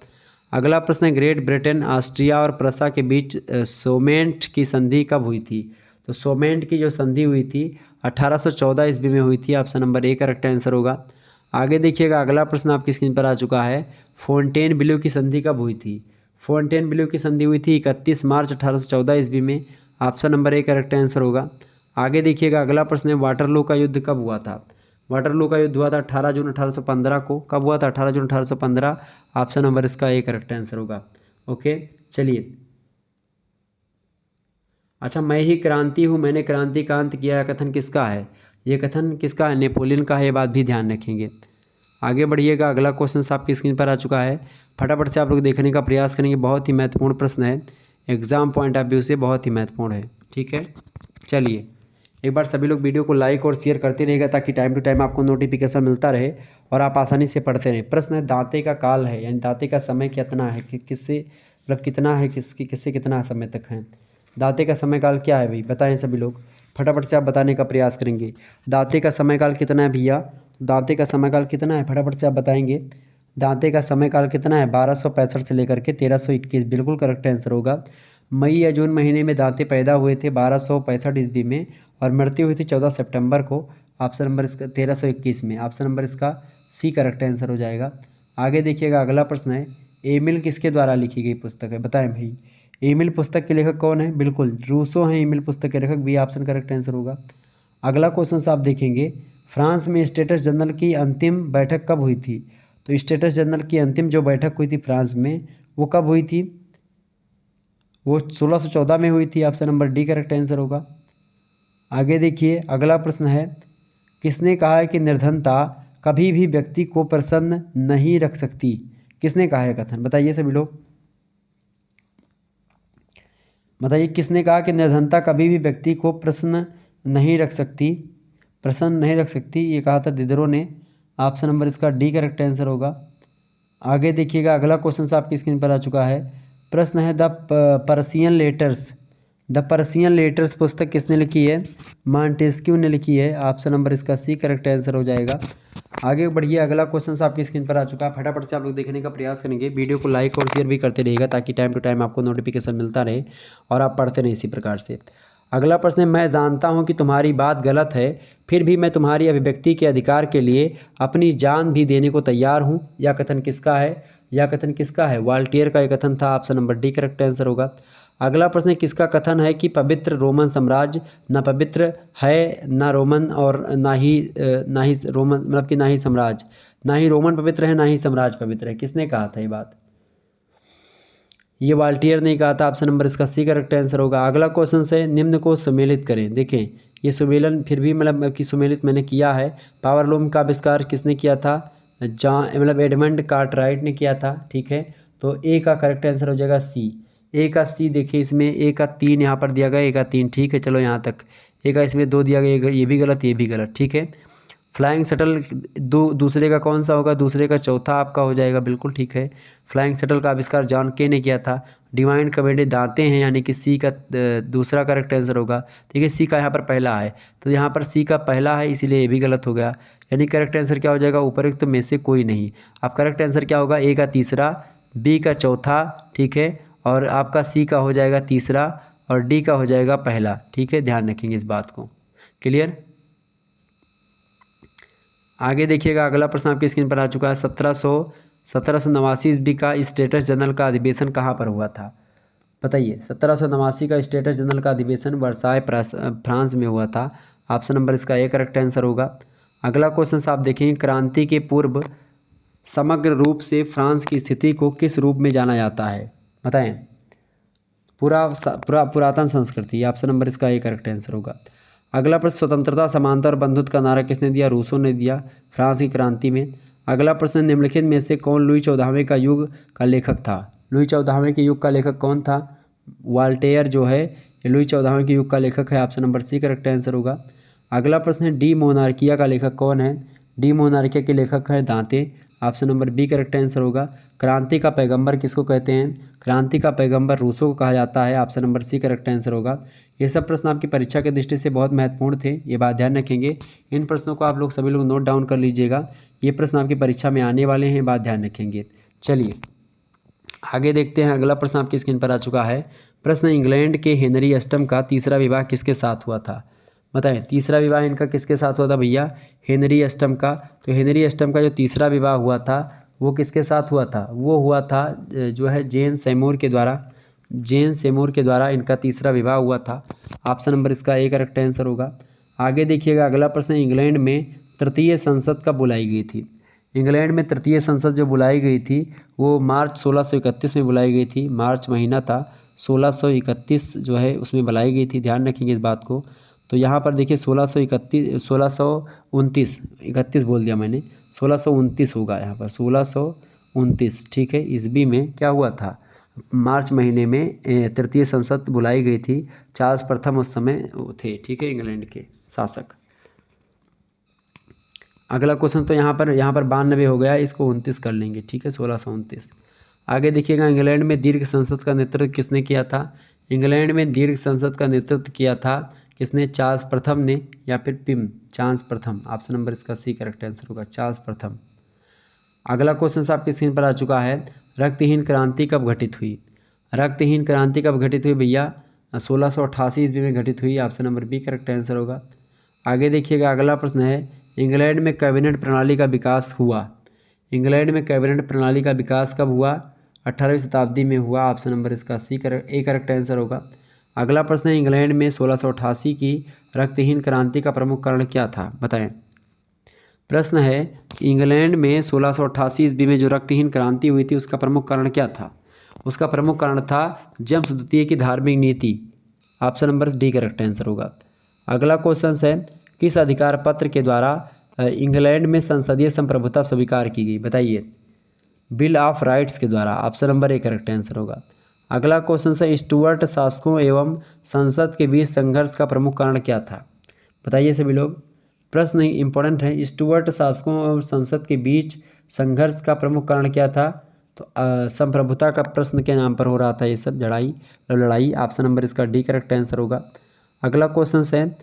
अगला प्रश्न है, ग्रेट ब्रिटेन, ऑस्ट्रिया और प्रसा के बीच सोमेंट की संधि कब हुई थी? तो सोमेंट की जो संधि हुई थी 1814 ईस्वी में हुई थी। Option number A correct answer होगा। आगे देखिएगा, अगला प्रश्न आपकी स्क्रीन पर आ चुका है, फोंटेनब्लेau की संधि कब हुई थी? फोंटेनब्लेau की संधि हुई थी 31 मार्च 1814 ईस्वी में। Option number A correct answer होगा। आगे देखिएगा, अगला प्रश्न है, वाटरलू का युद्ध कब हुआ था? वाटरलू का युद्ध हुआ था 18 जून 1815 को। कब हुआ था? 18 जून 1815। ऑप्शन नंबर इसका ए करेक्ट आंसर होगा। ओके, चलिए। अच्छा, मैं ही क्रांति हूँ, मैंने क्रांतिकांत किया, कथन किसका है? ये कथन किसका है? नेपोलियन का है, ये बात भी ध्यान रखेंगे। आगे बढ़िएगा, अगला क्वेश्चन आपकी स्क्रीन पर आ चुका है, फटाफट से आप लोग देखने का प्रयास करेंगे। बहुत ही महत्वपूर्ण प्रश्न है, एग्जाम पॉइंट ऑफ व्यू से बहुत ही महत्वपूर्ण है, ठीक है। चलिए, एक बार सभी लोग वीडियो को लाइक और शेयर करते रहेगा ताकि टाइम टू टाइम आपको नोटिफिकेशन मिलता रहे और आप आसानी से पढ़ते रहें। प्रश्न है, दांते का काल है यानी दांते का समय कितना है, किससे मतलब कितना है, किससे कितना समय तक है? दांते का समय काल क्या है भाई? बताएं सभी लोग, फटाफट से आप बताने का प्रयास करेंगे। दांते का समय काल कितना है भैया? दांते का समय काल कितना है? फटाफट से आप बताएंगे। दांते का समय काल कितना है? 1265 से लेकर के 1321। बिल्कुल करेक्ट आंसर होगा। मई या जून महीने में दांते पैदा हुए थे 1265 ईस्वी में और मृत्यु हुई थी 14 सितंबर को। ऑप्शन नंबर इसका 1321 में। ऑप्शन नंबर इसका सी करेक्ट आंसर हो जाएगा। आगे देखिएगा, अगला प्रश्न है, एमिल किसके द्वारा लिखी गई पुस्तक है? बताएं भाई, ईमेल पुस्तक के लेखक कौन है? बिल्कुल रूसो हैं ईमेल पुस्तक के लेखक, बी ऑप्शन करेक्ट आंसर होगा। अगला क्वेश्चन आप देखेंगे, फ्रांस में स्टेटस जनरल की अंतिम बैठक कब हुई थी? तो स्टेटस जनरल की अंतिम जो बैठक हुई थी फ्रांस में, वो कब हुई थी? वो 1614 में हुई थी। Option number D correct answer होगा। आगे देखिए, अगला प्रश्न है, किसने कहा है कि निर्धनता कभी भी व्यक्ति को प्रसन्न नहीं रख सकती? किसने कहा है कथन? बताइए सभी लोग, बताइए किसने कहा कि निर्धनता कभी भी व्यक्ति को प्रसन्न नहीं रख सकती? प्रसन्न नहीं रख सकती, ये कहा था दिदरो ने। ऑप्शन नंबर इसका डी करेक्ट आंसर होगा। आगे देखिएगा, अगला क्वेश्चन आपकी स्क्रीन पर आ चुका है। प्रश्न है, द पर्सियन लेटर्स पुस्तक किसने लिखी है? मॉन्टेस्क्यू ने लिखी है। ऑप्शन नंबर इसका सी करेक्ट आंसर हो जाएगा। आगे बढ़िए, अगला क्वेश्चन आपकी स्क्रीन पर आ चुका है, फटाफट से आप लोग देखने का प्रयास करेंगे। वीडियो को लाइक और शेयर भी करते रहिएगा ताकि टाइम टू टाइम आपको नोटिफिकेशन मिलता रहे और आप पढ़ते रहें इसी प्रकार से। अगला प्रश्न है, मैं जानता हूं कि तुम्हारी बात गलत है, फिर भी मैं तुम्हारी अभिव्यक्ति के अधिकार के लिए अपनी जान भी देने को तैयार हूं। यह कथन किसका है? यह कथन किसका है? वाल्टियर का यह कथन था। Option number D correct answer होगा। अगला प्रश्न किसका कथन है कि पवित्र रोमन साम्राज्य न पवित्र है, ना रोमन और ना ही रोमन, मतलब कि ना ही साम्राज्य, ना ही रोमन पवित्र है, ना ही साम्राज्य पवित्र है। किसने कहा था ये बात? ये वाल्टियर ने कहा था। ऑप्शन नंबर इसका सी करेक्ट आंसर होगा। अगला क्वेश्चन है, निम्न को सुमेलित करें। देखें, ये सुमेलन फिर भी मतलब कि सुमेलित मैंने किया है। पावरलूम का आविष्कार किसने किया था? मतलब एडमंड कार्टराइट ने किया था। ठीक है, तो ए का करेक्ट आंसर हो जाएगा सी। ए का सी, देखिए इसमें ए का 3 यहाँ पर दिया गया, ए का 3, ठीक है, चलो यहाँ तक। ए का इसमें 2 दिया गया, ये भी गलत, ये भी गलत, ठीक है। फ्लाइंग शटल दूसरे का कौन सा होगा? दूसरे का चौथा आपका हो जाएगा, बिल्कुल ठीक है। फ्लाइंग शटल का आविष्कार जॉन के ने किया था। डिवाइन कमेडी दांते हैं, यानी कि सी का दूसरा करेक्ट आंसर होगा। ठीक है, सी का यहाँ पर पहला है, तो यहाँ पर सी का पहला है, इसीलिए ये भी गलत हो गया। यानी करेक्ट आंसर क्या हो जाएगा? उपरोक्त में से कोई नहीं। अब करेक्ट आंसर क्या होगा? ए का तीसरा, बी का चौथा, ठीक है, और आपका सी का हो जाएगा तीसरा और डी का हो जाएगा पहला। ठीक है, ध्यान रखेंगे इस बात को। क्लियर? आगे देखिएगा, अगला प्रश्न आपकी स्क्रीन पर आ चुका है। 1789 ईस्वी का स्टेटस जनरल का अधिवेशन कहाँ पर हुआ था? बताइए, 1789 का स्टेटस जनरल का अधिवेशन वर्साय फ्रांस में हुआ था। ऑप्शन नंबर इसका ए करेक्ट आंसर होगा। अगला क्वेश्चन आप देखेंगे, क्रांति के पूर्व समग्र रूप से फ्रांस की स्थिति को किस रूप में जाना जाता है? बताएं। पुरातन संस्कृति। ऑप्शन नंबर इसका ए करेक्ट आंसर होगा। अगला प्रश्न, स्वतंत्रता, समानता और बंधुत्व का नारा किसने दिया? रूसो ने दिया, फ्रांस की क्रांति में। अगला प्रश्न, निम्नलिखित में से कौन लुई 14वें का युग का लेखक था? लुई 14वें के युग का लेखक कौन था? वाल्टेयर जो है, ये लुई 14वें के युग का लेखक है। Option number C correct answer होगा। अगला प्रश्न है, डी मोनार्किया का लेखक कौन है? डी मोनार्किया के लेखक है Dante. Option number B correct answer होगा। क्रांति का पैगंबर किसको कहते हैं? क्रांति का पैगंबर रूसो को कहा जाता है। Option number C correct answer होगा। ये सब प्रश्न आपकी परीक्षा के दृष्टि से बहुत महत्वपूर्ण थे, ये बात ध्यान रखेंगे। इन प्रश्नों को आप लोग सभी लोग नोट डाउन कर लीजिएगा, ये प्रश्न आपकी परीक्षा में आने वाले हैं, ये बात ध्यान रखेंगे। चलिए आगे देखते हैं, अगला प्रश्न आपकी स्क्रीन पर आ चुका है। प्रश्न, इंग्लैंड के हेनरी अष्टम का तीसरा विवाह किसके साथ हुआ था? बताएं, तीसरा विवाह इनका किसके साथ हुआ था भैया? हेनरी अष्टम का। तो हेनरी अष्टम का जो तीसरा विवाह हुआ था वो किसके साथ हुआ था? वो हुआ था जो है जेन सेमूर के द्वारा। जेन सेमूर के द्वारा इनका तीसरा विवाह हुआ था। ऑप्शन नंबर इसका ए करेक्ट आंसर होगा। आगे देखिएगा, अगला प्रश्न, इंग्लैंड में तृतीय संसद कब बुलाई गई थी? इंग्लैंड में तृतीय संसद जो बुलाई गई थी वो मार्च 1631 में बुलाई गई थी। मार्च महीना था, 1631 जो है उसमें बुलाई गई थी, ध्यान रखेंगे इस बात को। तो यहाँ पर देखिए 1629 बोल दिया मैंने, 1629 होगा यहाँ पर, 1629, ठीक है। ईस्वी में क्या हुआ था? मार्च महीने में तृतीय संसद बुलाई गई थी। चार्ल्स प्रथम उस समय थे, ठीक है, इंग्लैंड के शासक। अगला क्वेश्चन तो यहाँ पर 92 हो गया, इसको 29 कर लेंगे, ठीक है, 1629। आगे देखिएगा, इंग्लैंड में दीर्घ संसद का नेतृत्व किसने किया था? इंग्लैंड में दीर्घ संसद का नेतृत्व किया था किसने? चार्ल्स प्रथम ने या फिर पिम चार्ल्स प्रथम। ऑप्शन नंबर इसका सी करेक्ट आंसर होगा, चार्ल्स प्रथम। अगला क्वेश्चन आपकी स्क्रीन पर आ चुका है। रक्तहीन क्रांति कब घटित हुई? रक्तहीन क्रांति कब घटित हुई भैया? 1688 ईस्वी में घटित हुई। Option number B correct answer होगा। आगे देखिएगा, अगला प्रश्न है, इंग्लैंड में कैबिनेट प्रणाली का विकास हुआ। इंग्लैंड में कैबिनेट प्रणाली का विकास कब हुआ? 18वीं शताब्दी में हुआ। ऑप्शन नंबर इसका सी ए करेक्ट आंसर होगा। अगला प्रश्न है, इंग्लैंड में 1688 की रक्तहीन क्रांति का प्रमुख कारण क्या था, बताएं। प्रश्न है, इंग्लैंड में 1688 ईस्वी में जो रक्तहीन क्रांति हुई थी उसका प्रमुख कारण क्या था। उसका प्रमुख कारण था जेम्स द्वितीय की धार्मिक नीति। Option number D correct answer होगा। अगला क्वेश्चन है, किस अधिकार पत्र के द्वारा इंग्लैंड में संसदीय संप्रभुता स्वीकार की गई, बताइए। बिल ऑफ राइट्स के द्वारा। Option number A correct answer होगा। अगला क्वेश्चन है, स्टुअर्ट शासकों एवं संसद के बीच संघर्ष का प्रमुख कारण क्या था, बताइए सभी लोग। प्रश्न इंपॉर्टेंट है, स्टुअर्ट शासकों और संसद के बीच संघर्ष का प्रमुख कारण क्या था। तो संप्रभुता का प्रश्न के नाम पर हो रहा था ये सब लड़ाई। ऑप्शन नंबर इसका डी करेक्ट आंसर होगा। अगला क्वेश्चन है,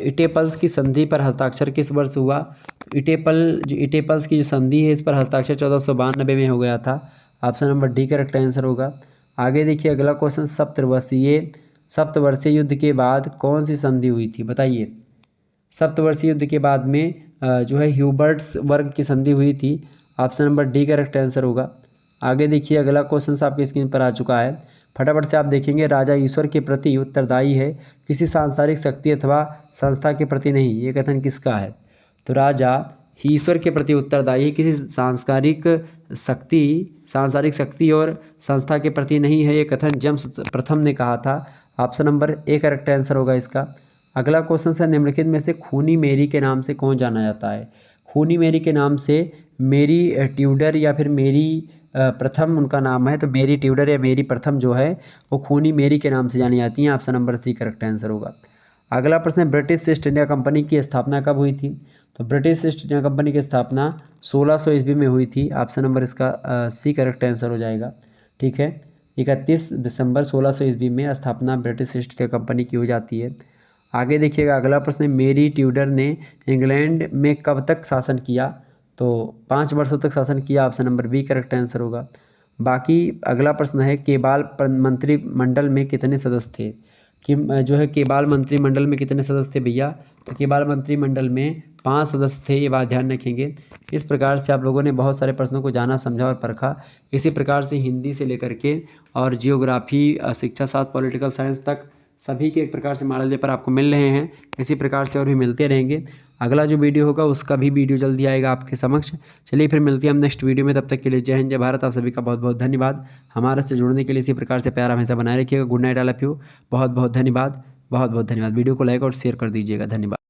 इटेपल्स की संधि पर हस्ताक्षर किस वर्ष हुआ। इटेपल्स की जो संधि है इस पर हस्ताक्षर 1492 में हो गया था। Option number D correct answer होगा। आगे देखिए अगला क्वेश्चन, सप्तवर्षीय युद्ध के बाद कौन सी संधि हुई थी, बताइए। सप्तवर्षीय युद्ध के बाद में जो है ह्यूबर्ट्स वर्ग की संधि हुई थी। Option number D correct answer होगा। आगे देखिए अगला क्वेश्चन आपकी स्क्रीन पर आ चुका है, फटाफट से आप देखेंगे। राजा ईश्वर के प्रति उत्तरदायी है, किसी सांसारिक शक्ति अथवा संस्था के प्रति नहीं, ये कथन किसका है। तो राजा ईश्वर के प्रति उत्तरदायी है, किसी सांसारिक शक्ति और संस्था के प्रति नहीं है, ये कथन जेम्स प्रथम ने कहा था। Option number A correct answer होगा इसका। अगला क्वेश्चन है, निम्नलिखित में से खूनी मेरी के नाम से कौन जाना जाता है। खूनी मेरी के नाम से मेरी ट्यूडर या फिर मेरी प्रथम उनका नाम है, तो मेरी ट्यूडर या मेरी प्रथम जो है वो खूनी मेरी के नाम से जानी जाती हैं। Option number C correct answer होगा। अगला प्रश्न है, ब्रिटिश ईस्ट इंडिया कंपनी की स्थापना कब हुई थी। तो ब्रिटिश ईस्ट इंडिया कंपनी की स्थापना 1600 ईस्वी में हुई थी। ऑप्शन नंबर इसका सी करेक्ट आंसर हो जाएगा। ठीक है, 31 दिसंबर 1600 ईस्वी में स्थापना ब्रिटिश ईस्ट इंडिया कंपनी की हो जाती है। आगे देखिएगा अगला प्रश्न, मेरी ट्यूडर ने इंग्लैंड में कब तक शासन किया। तो 5 वर्षों तक शासन किया। Option number B correct answer होगा। बाकी अगला प्रश्न है, केबाल मंत्रिमंडल में कितने सदस्य थे। कि जो है केबाल मंत्रिमंडल में कितने सदस्य थे भैया। तो केबाल मंत्रिमंडल में 5 सदस्य थे, ये बात ध्यान रखेंगे। इस प्रकार से आप लोगों ने बहुत सारे प्रश्नों को जाना, समझा और परखा। इसी प्रकार से हिंदी से लेकर के और जियोग्राफी, शिक्षा शास्त्र, पॉलिटिकल साइंस तक सभी के एक प्रकार से मॉडल पेपर आपको मिल रहे हैं। इसी प्रकार से और भी मिलते रहेंगे। अगला जो वीडियो होगा उसका भी वीडियो जल्दी आएगा आपके समक्ष। चलिए फिर मिलते हैं हम नेक्स्ट वीडियो में, तब तक के लिए जय हिंद जय भारत। आप सभी का बहुत बहुत धन्यवाद। हमारे से जुड़ने के लिए इसी प्रकार से प्यार हमेशा बनाए रखिएगा। Good night all of you. बहुत बहुत धन्यवाद, बहुत बहुत धन्यवाद। वीडियो को लाइक और शेयर कर दीजिएगा। धन्यवाद।